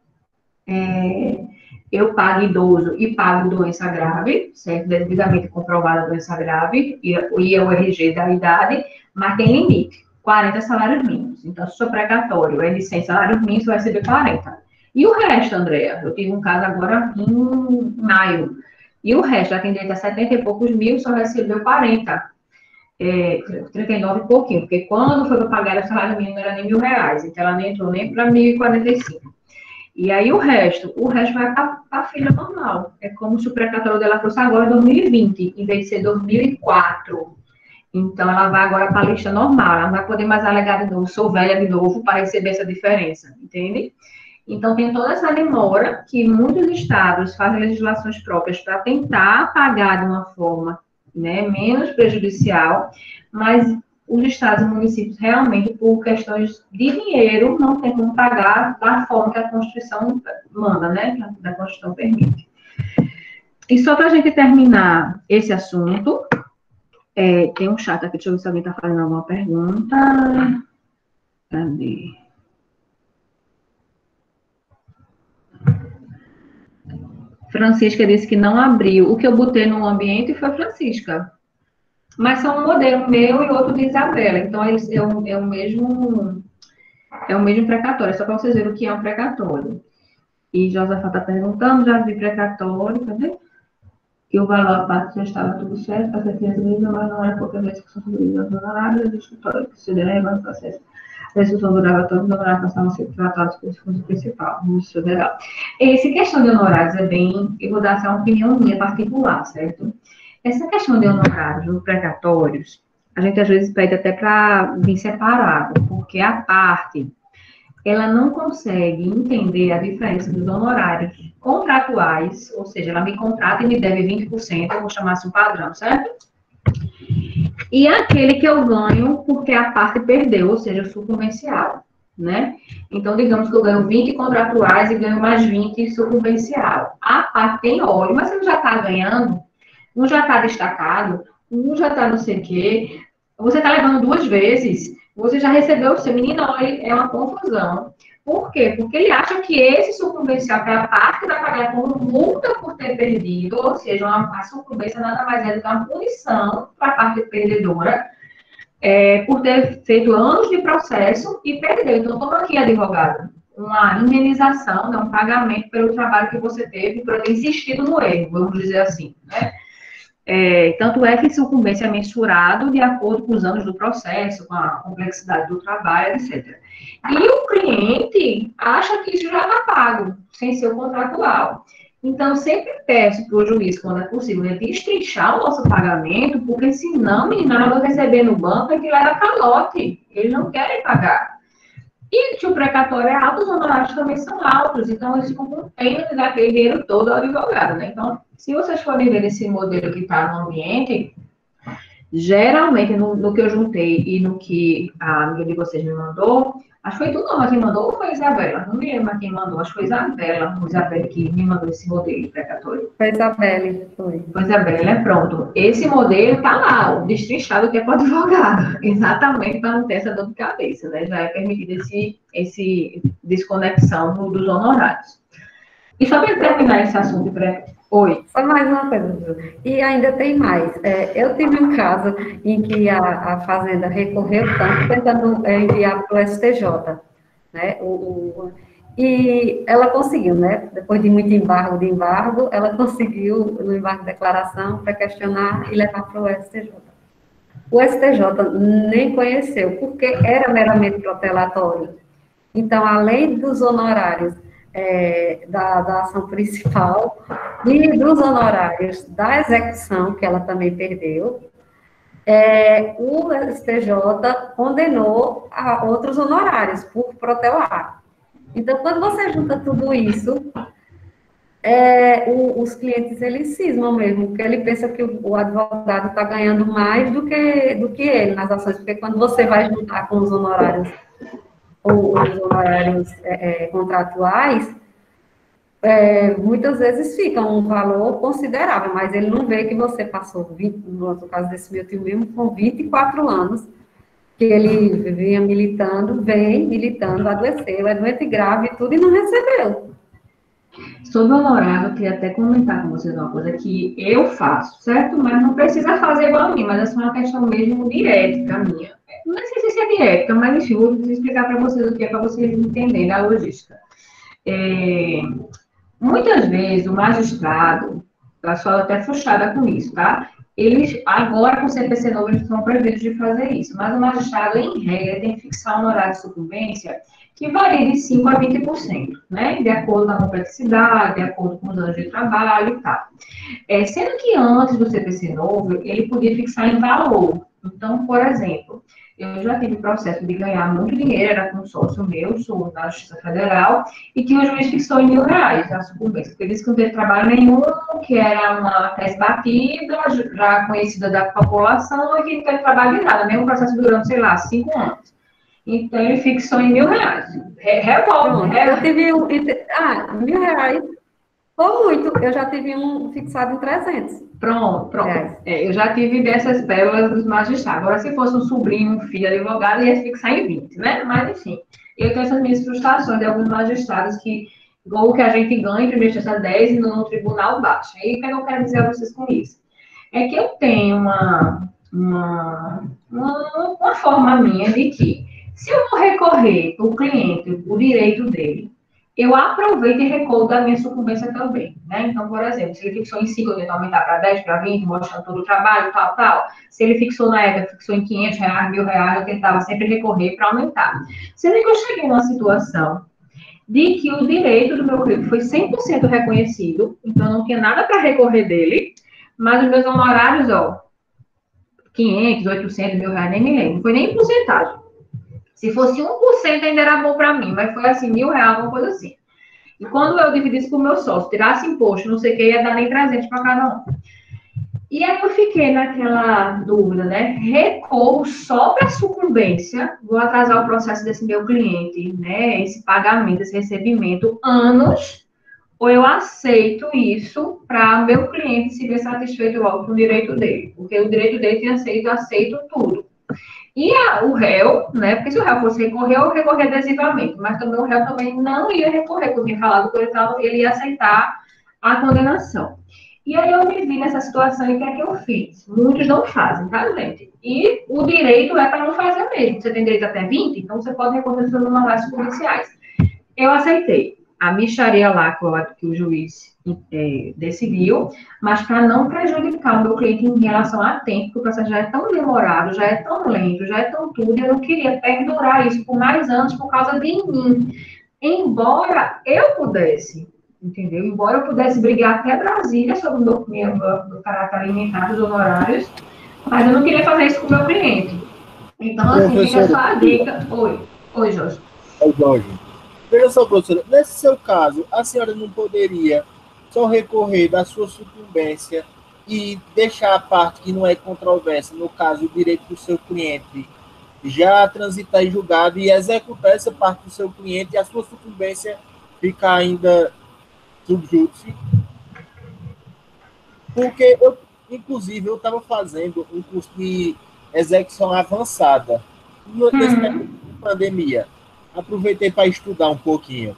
S2: eu pago idoso e pago doença grave, certo? Devidamente comprovada a doença grave, e o RG da idade, mas tem limite, 40 salários mínimos. Então, se o seu precatório é de 100 salários mínimos, você vai receber 40. E o resto, Andréa? Eu tive um caso agora em maio, e o resto, já tem direito a 70 e poucos mil, só recebeu 40. 39 e pouquinho, porque quando foi para pagar o salário mínimo, não era nem R$1.000, então ela nem entrou nem para 1.045. E aí o resto vai para a filha normal. É como se o precatório dela fosse agora 2020, em vez de ser 2004. Então, ela vai agora para a lista normal. Ela não vai poder mais alegar de novo, sou velha de novo, para receber essa diferença, entende? Então, tem toda essa demora que muitos estados fazem legislações próprias para tentar pagar de uma forma, né, menos prejudicial, mas os estados e municípios realmente, por questões de dinheiro, não tem como pagar da forma que a Constituição manda, né? Que a Constituição permite. E só para a gente terminar esse assunto, Tem um chat aqui, deixa eu ver se alguém está fazendo alguma pergunta. Cadê? Francisca disse que não abriu. O que eu botei no ambiente foi Francisca. Mas são um modelo meu e outro de Isabela. Então, é o mesmo precatório, só para vocês verem o que é um precatório. E Josafa está perguntando, já vi precatório, cadê? Que o valor a parte já estava tudo certo, para ser criança, mas não era qualquer vez que são sobre as honorárias do escritório, que se deve ao processo. A discussão durava todos os honorários passavam a ser tratados pelo fundo principal, no Ministério Federal. Essa questão de honorários é bem, eu vou dar essa opinião minha particular, certo? Essa questão de honorários nos precatórios, a gente às vezes pede até para vir separado, porque a parte, ela não consegue entender a diferença dos honorários contratuais, ou seja, ela me contrata e me deve 20%, eu vou chamar assim um padrão, certo? E aquele que eu ganho porque a parte perdeu, ou seja, eu sou sucumbencial, né? Então, digamos que eu ganho 20 contratuais e ganho mais 20 sucumbencial. A parte tem óleo, mas você não já está ganhando, um já está destacado, um já está não sei o quê, você está levando 2 vezes, você já recebeu o seu menino, é uma confusão. Por quê? Porque ele acha que esse sucumbencial, que é a parte que vai pagar como multa por ter perdido, ou seja, a sucumbência nada mais é do que uma punição para a parte perdedora, por ter feito anos de processo e perdeu. Então, toma aqui, advogado, uma indenização, né, um pagamento pelo trabalho que você teve, por ter insistido no erro, vamos dizer assim, né? Tanto é que sucumbência é mensurado de acordo com os anos do processo, com a complexidade do trabalho, etc. E o cliente acha que isso já está pago, sem ser o contratual. Então, eu sempre peço para o juiz, quando é possível, né, destrinchar o nosso pagamento, porque senão, menina, nós vamos receber no banco é que leva calote. Eles não querem pagar. E se o precatório é alto, os honorários também são altos. Então, eles ficam com pena de dar aquele dinheiro todo ao advogado, né? Então, se vocês forem ver esse modelo que está no ambiente, geralmente, no que eu juntei e no que a amiga de vocês me mandou, acho que foi tu, não, quem mandou ou foi a Isabela? Não me lembro quem mandou, acho que foi a Isabela que me mandou esse modelo precatório.
S1: Foi a Isabela, foi.
S2: Foi a Isabela, né? Pronto. Esse modelo está lá, o destrinchado que é para o advogado, exatamente para não ter essa dor de cabeça, né? Já é permitido esse desconexão dos honorários. E só para terminar esse assunto, Oi.
S1: Só mais uma coisa, Ju. E ainda tem mais. Eu tive um caso em que a Fazenda recorreu tanto, tentando enviar para o STJ, né? E ela conseguiu, né? Depois de muito embargo, ela conseguiu, no embargo de declaração, para questionar e levar para o STJ. O STJ nem conheceu, porque era meramente protelatório. Então, além dos honorários da ação principal e dos honorários da execução, que ela também perdeu, o STJ condenou a outros honorários por protelar. Então, quando você junta tudo isso, os clientes, eles cismam mesmo, porque ele pensa que o advogado está ganhando mais do que ele nas ações, porque quando você vai juntar com os honorários contratuais, muitas vezes fica um valor considerável, mas ele não vê que você passou, no caso desse meu tio mesmo, com 24 anos, que ele vinha militando, adoeceu, é doente grave e tudo, e não recebeu.
S2: Sobre o honorário, eu queria até comentar com vocês uma coisa que eu faço, certo? Mas não precisa fazer igual a mim, mas essa é uma questão mesmo de ética minha. Não sei se é de ética, mas enfim, vou explicar para vocês o que é para vocês entenderem a logística. Muitas vezes o magistrado, eu sou até frustrada com isso, tá? Eles, agora com o CPC novo, eles estão proibidos de fazer isso, mas o magistrado, em regra, tem que fixar um horário de sucumbência que varia de 5% a 20%, né? De acordo com a complexidade, de acordo com os anos de trabalho e tal. Sendo que antes do CPC novo, ele podia fixar em valor. Então, por exemplo, eu já tive o processo de ganhar muito dinheiro, era consórcio meu, sou da Justiça Federal, e que o juiz fixou em R$ 1.000 a sucumbência, porque ele disse que não teve trabalho nenhum, que era uma tese batida, já conhecida da população, e que não teve trabalho de nada, mesmo o processo durando, sei lá, 5 anos. Então, ele fixou em R$ 1.000.
S1: Eu tive R$ 1.000. Ou muito, eu já tive um fixado em 300
S2: Pronto, pronto.
S1: reais.
S2: Eu já tive dessas pérolas dos magistrados. Agora, se fosse um sobrinho, um filho advogado, ia fixar em 20, né? Mas, enfim, eu tenho essas minhas frustrações de alguns magistrados que, ou que a gente ganha em primeira instância 10 e no tribunal baixa. E o que eu quero dizer a vocês com isso? É que eu tenho uma forma minha de que, se eu vou recorrer para o cliente, o direito dele, eu aproveito e recorro da minha sucumbência também, né? Então, por exemplo, se ele fixou em 5, eu tento aumentar para 10, para 20, mostrando todo o trabalho, tal, tal. Se ele fixou na época, fixou em 500 reais, 1.000 reais, eu tentava sempre recorrer para aumentar. Sendo que eu cheguei numa situação de que o direito do meu cliente foi 100% reconhecido, então não tinha nada para recorrer dele, mas os meus honorários, ó, 500, 800, 1.000 reais, nem me lembro, não foi nem porcentagem. Se fosse 1% ainda era bom para mim, mas foi assim, 1.000 reais, alguma coisa assim. E quando eu dividisse com o meu sócio, tirasse imposto, não sei o que, ia dar nem 300 para cada um. E aí eu fiquei naquela dúvida, né? Recorro só para sucumbência, vou atrasar o processo desse meu cliente, né? Esse pagamento, esse recebimento, anos, ou eu aceito isso para meu cliente se ver satisfeito logo com o direito dele, porque o direito dele tinha sido aceito tudo. E o réu, né? Porque se o réu fosse recorrer, eu recorrer adesivamente, mas também o réu também não ia recorrer, porque eu tinha falado que ele ia aceitar a condenação. E aí eu me vi nessa situação e o que é que eu fiz? Muitos não fazem, tá, gente? E o direito é para não fazer mesmo. Você tem direito até 20, então você pode recorrer sobre mandatos judiciais. Eu aceitei a mixaria lá que o juiz decidiu, mas para não prejudicar o meu cliente em relação a tempo, porque o processo já é tão demorado, já é tão lento, já é tão tudo, eu não queria perdurar isso por mais anos por causa de mim. Embora eu pudesse, entendeu? Embora eu pudesse brigar até Brasília sobre o meu caráter alimentar dos honorários, mas eu não queria fazer isso com o meu cliente. Então, assim, fica só a dica. Oi, Jorge.
S3: Oi, Jorge. Veja só, professora, nesse seu caso, a senhora não poderia só recorrer da sua sucumbência e deixar a parte que não é controversa, no caso, o direito do seu cliente, já transitar em julgado e executar essa parte do seu cliente e a sua sucumbência ficar ainda subjúdice? Porque, inclusive, eu estava fazendo um curso de execução avançada nesse período de pandemia. Aproveitei para estudar um pouquinho.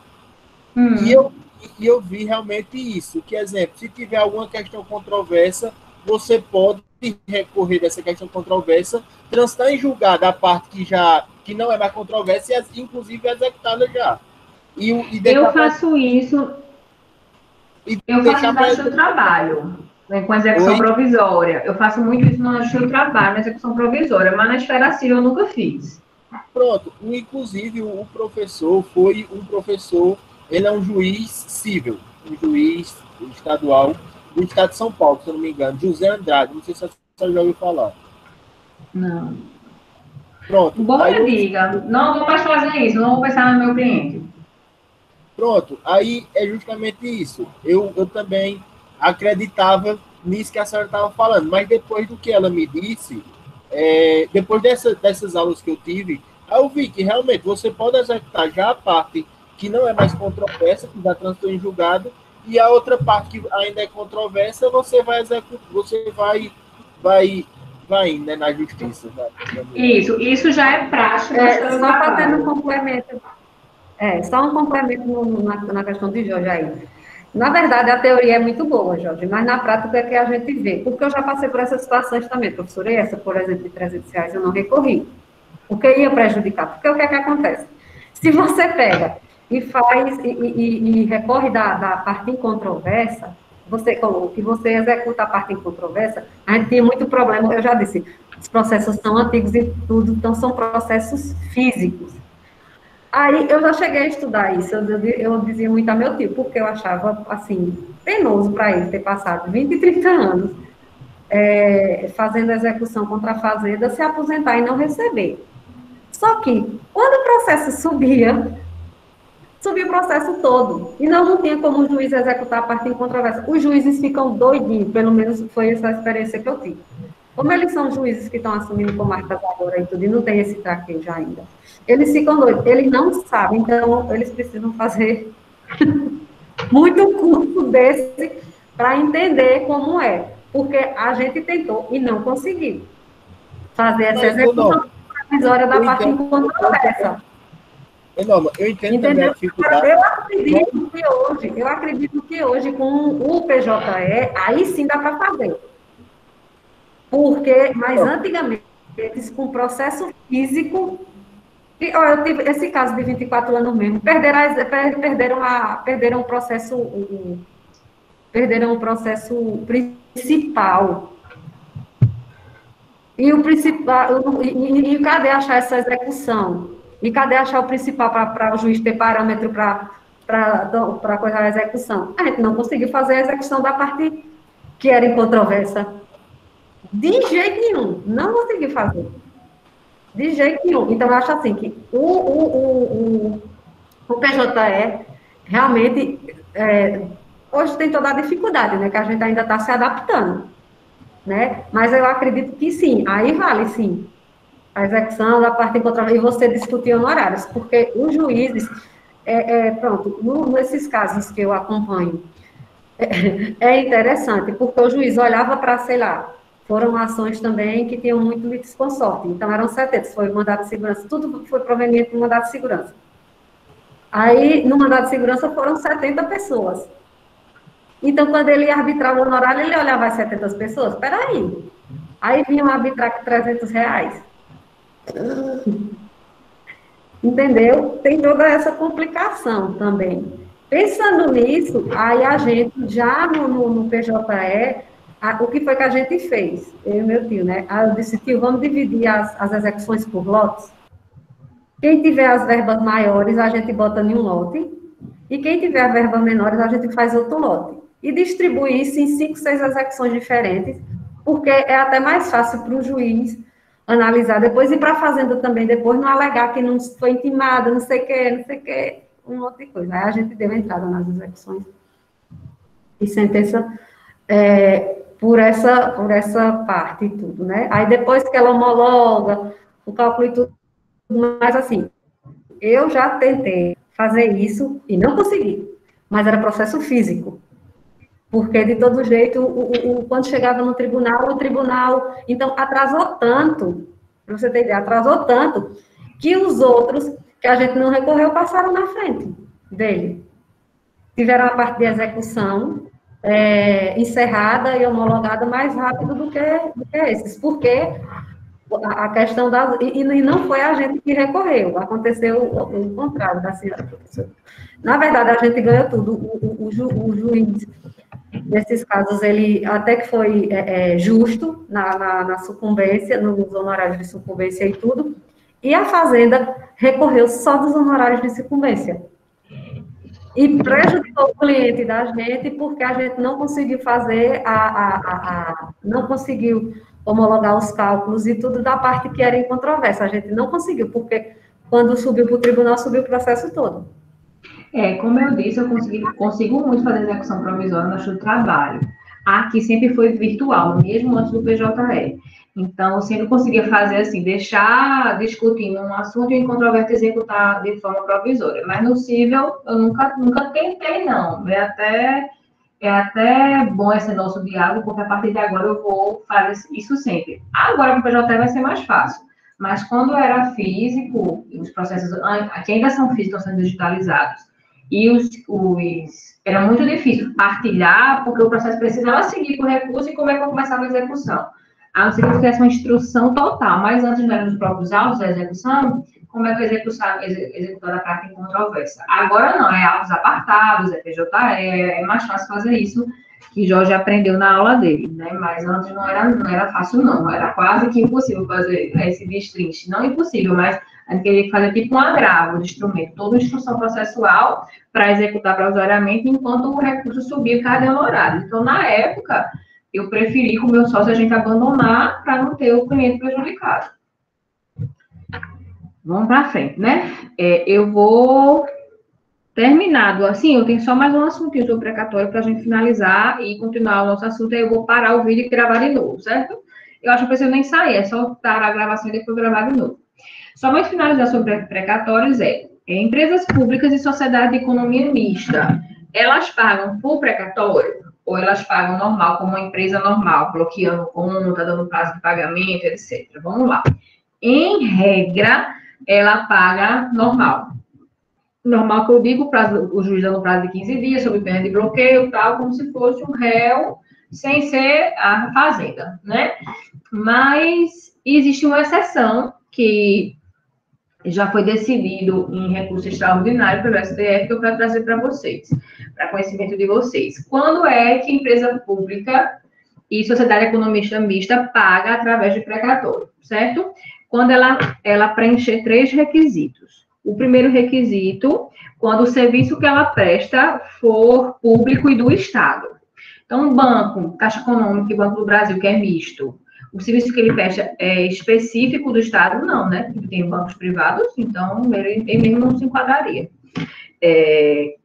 S3: E eu vi realmente isso. Que, exemplo, se tiver alguma questão controversa, você pode recorrer dessa questão controversa, transitar em julgado a parte que não é mais controversa e, inclusive, executada já.
S2: Eu faço isso. Eu faço isso no seu trabalho, né, com execução provisória. Eu faço muito isso no seu trabalho, na execução provisória, mas na esfera civil eu nunca fiz.
S3: Pronto. Inclusive, o professor foi um professor, ele é um juiz civil, um juiz estadual do estado de São Paulo, se eu não me engano, José Andrade, não sei se você já ouviu falar.
S2: Não.
S3: Pronto.
S2: Boa diga. Não vou mais fazer isso, não vou pensar no meu cliente.
S3: Pronto. Aí é justamente isso. Eu também acreditava nisso que a senhora estava falando, mas depois do que ela me disse, depois dessas aulas que eu tive, eu vi que realmente você pode executar já a parte que não é mais controversa, que já transitou em julgado, e a outra parte que ainda é controversa, você vai executar, você vai indo, né, na justiça.
S2: Isso já é prático.
S1: Só fazendo um complemento. Só um complemento na questão de Jorge aí. Na verdade, a teoria é muito boa, Jorge, mas na prática é que a gente vê. Porque eu já passei por essas situações também, professora, e essa, por exemplo, de 300 reais, eu não recorri. Porque ia prejudicar. Porque o que é que acontece? Se você pega e faz, e recorre da parte incontroversa, e você executa a parte incontroversa, a gente tem muito problema, eu já disse, os processos são antigos e tudo, então são processos físicos. Aí eu já cheguei a estudar isso, eu dizia muito a meu tio, porque eu achava, assim, penoso para ele ter passado 20, 30 anos fazendo execução contra a fazenda, se aposentar e não receber. Só que, quando o processo subia o processo todo, e não tinha como o juiz executar a parte em controvérsia. Os juízes ficam doidinhos, pelo menos foi essa experiência que eu tive. Como eles são juízes que estão assumindo comarcas agora e tudo, e não tem esse traquejo ainda, eles ficam doidos, eles não sabem, então eles precisam fazer muito curso desse para entender como é. Porque a gente tentou e não conseguiu fazer essa execução provisória da parte em controversa.
S3: Não, eu entendo também a dificuldade.
S1: Eu acredito que hoje, com o PJE, aí sim dá para fazer. Porque, mas antigamente, com processo físico, eu tive esse caso de 24 anos mesmo, perderam o processo principal. E o principal, e cadê achar essa execução? E cadê achar o principal para o juiz ter parâmetro para coisa a execução? A gente não conseguiu fazer a execução da parte que era em controvérsia. De jeito nenhum, não conseguiu fazer. De jeito nenhum. Então, eu acho assim que o PJE realmente hoje tem toda a dificuldade, né? Que a gente ainda está se adaptando, né? Mas eu acredito que sim, aí vale sim a execução da parte em controvérsia e você discutir honorários, porque os juízes, pronto, nesses casos que eu acompanho, é interessante, porque o juiz olhava para, sei lá, foram ações também que tinham muito litisconsorte, então eram 70, foi mandato de segurança, tudo foi proveniente do mandato de segurança. Aí, no mandato de segurança, foram 70 pessoas. Então, quando ele ia arbitrar o honorário, ele olhava as 70 pessoas, espera aí. Aí vinham arbitrar com R$300. Entendeu? Tem toda essa complicação também. Pensando nisso, aí a gente, já no PJE, o que foi que a gente fez? Eu e meu tio, né? Aí eu disse, tio, vamos dividir as execuções por lotes? Quem tiver as verbas maiores, a gente bota em um lote, e quem tiver as verbas menores, a gente faz outro lote. E distribui isso em 5, 6 execuções diferentes, porque é até mais fácil para o juiz analisar depois, e para a fazenda também depois, não alegar que não foi intimado, não sei o que, um monte de coisa. Aí a gente deu entrada nas execuções e sentença por essa parte e tudo, né? Aí depois que ela homologa, o cálculo e tudo, mas assim, eu já tentei fazer isso e não consegui, mas era processo físico. Porque, de todo jeito, quando chegava no tribunal, então, atrasou tanto, para você ter ideia, atrasou tanto, que os outros, que a gente não recorreu, passaram na frente dele. Tiveram a parte de execução encerrada e homologada mais rápido do que esses, porque a questão das... E não foi a gente que recorreu, aconteceu o contrário da senhora professora. Na verdade, a gente ganhou tudo, o juiz nesses casos, ele até que foi justo na sucumbência, nos honorários de sucumbência e tudo, e a Fazenda recorreu só dos honorários de sucumbência. E prejudicou o cliente da gente, porque a gente não conseguiu fazer, não conseguiu homologar os cálculos e tudo da parte que era em controvérsia. A gente não conseguiu, porque quando subiu para o tribunal, subiu o processo todo.
S2: Como eu disse, eu consigo muito fazer execução provisória no Justiça do Trabalho. Aqui sempre foi virtual, mesmo antes do PJE. Então, eu sempre conseguia fazer assim, deixar discutindo um assunto em controvérsia executar de forma provisória. Mas no cível, eu nunca tentei, não. É até bom esse nosso diálogo, porque a partir de agora eu vou fazer isso sempre. Agora, com o PJE vai ser mais fácil. Mas quando era físico, os processos que ainda são físicos, estão sendo digitalizados, e era muito difícil partilhar, porque o processo precisava seguir com o recurso e como é que eu começava a execução. A não ser que eu fizesse uma instrução total, mas antes não eram os próprios autos da execução, como é que eu executar a parte em controvérsia. Agora não, é autos apartados, é PJE, é mais fácil fazer isso, que Jorge aprendeu na aula dele, né? Mas antes não era fácil, não. Era quase que impossível fazer esse destrinche. Não impossível, mas a gente queria fazer tipo um agravo de instrumento, toda instrução processual para executar provisoriamente, enquanto o recurso subia cada honorário. Então, na época, eu preferi com o meu sócio a gente abandonar para não ter o cliente prejudicado. Vamos para frente, né? Eu vou... Terminado, assim, eu tenho só mais um assuntinho sobre precatório para a gente finalizar e continuar o nosso assunto, aí eu vou parar o vídeo e gravar de novo, certo? Eu acho que não precisa nem sair, é só parar a gravação e depois gravar de novo. Somente finalizar sobre precatórios empresas públicas e sociedade de economia mista. elas pagam por precatório ou elas pagam normal, como uma empresa normal, bloqueando conta, dando prazo de pagamento, etc. Vamos lá. Em regra, ela paga normal. Normal que eu digo, o juiz dando prazo de 15 dias, sob pena de bloqueio, tal, como se fosse um réu, sem ser a fazenda, né? Mas existe uma exceção que já foi decidido em recurso extraordinário pelo STF, que eu quero trazer para vocês, para conhecimento de vocês. Quando é que empresa pública e sociedade economista mista paga através de precatório, certo? Quando ela preencher 3 requisitos. O primeiro requisito, quando o serviço que ela presta for público e do Estado. Então, banco, Caixa Econômica e Banco do Brasil, que é misto, o serviço que ele presta é específico do Estado? Não, né? Tem bancos privados, então ele mesmo não se enquadraria.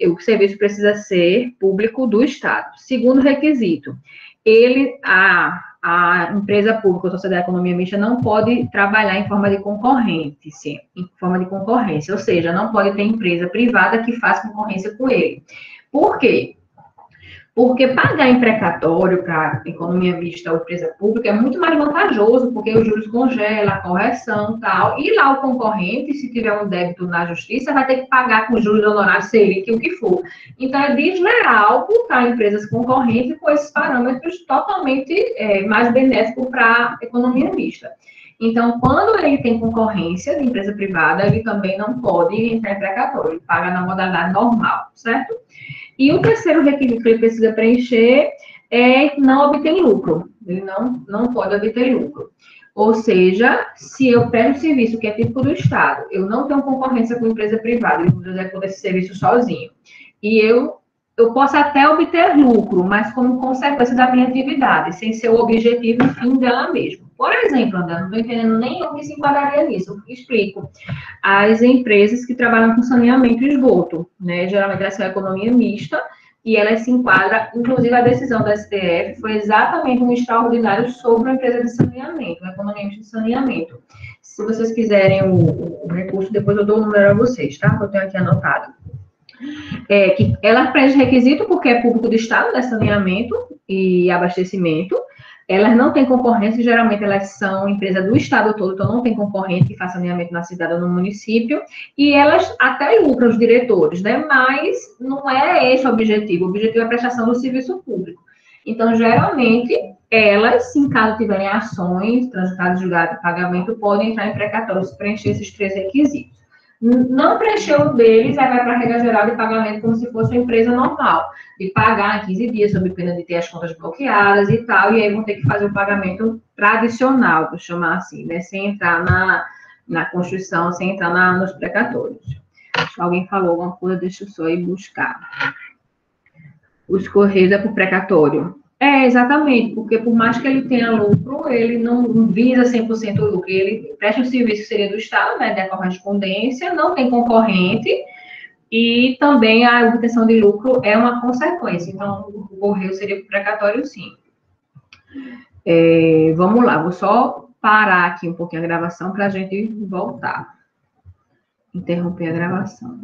S2: O serviço precisa ser público do Estado. Segundo requisito, a empresa pública ou sociedade de economia mista não pode trabalhar em forma de concorrência, ou seja, não pode ter empresa privada que faça concorrência com ele. Por quê? Porque pagar em precatório para economia mista ou empresa pública é muito mais vantajoso, porque os juros congelam, a correção e tal. E lá o concorrente, se tiver um débito na justiça, vai ter que pagar com juros honorários, Selic, o que for. Então, é desleal colocar empresas concorrentes com esses parâmetros totalmente mais benéficos para a economia mista. Então, quando ele tem concorrência de empresa privada, ele também não pode entrar em precatório, ele paga na modalidade normal, certo? E o terceiro requisito que ele precisa preencher é não obter lucro. Ele não pode obter lucro. Ou seja, se eu presto um serviço que é típico do Estado, eu não tenho concorrência com empresa privada, eu executo esse serviço sozinho, e eu posso até obter lucro, mas como consequência da minha atividade, sem ser o objetivo e fim dela mesma. Por exemplo, André, não estou entendendo nenhum que se enquadraria nisso. Eu explico. As empresas que trabalham com saneamento e esgoto, né? Geralmente elas são economia mista e elas se enquadram, inclusive a decisão da STF foi exatamente um extraordinário sobre a empresa de saneamento, a economia mista de saneamento. Se vocês quiserem o recurso, depois eu dou o número a vocês, tá? Eu tenho aqui anotado. Que ela preenche requisito porque é público do Estado, né? Saneamento e abastecimento. Elas não têm concorrência, geralmente elas são empresa do Estado todo, então não tem concorrente que faça saneamento na cidade ou no município, e elas até lucram os diretores, né? Mas não é esse o objetivo é a prestação do serviço público. Então, geralmente, elas, em caso tiverem ações, transitadas de julgado de pagamento, podem entrar em precatório se preencher esses 3 requisitos. Não preencheu um deles, aí vai para a regra geral de pagamento como se fosse uma empresa normal, de pagar em 15 dias, sob pena de ter as contas bloqueadas e tal, e aí vão ter que fazer o pagamento tradicional, vou chamar assim, né? Sem entrar na Constituição, sem entrar nos precatórios. Se alguém falou alguma coisa, deixa eu só ir buscar. Os Correios é por precatório. Exatamente, porque por mais que ele tenha lucro, ele não visa 100% o lucro. Ele presta o serviço que seria do Estado, né, da correspondência, não tem concorrente, e também a obtenção de lucro é uma consequência. Então, o Correio seria precatório, sim. Vamos lá, vou só parar aqui um pouquinho a gravação para a gente voltar. Interromper a gravação.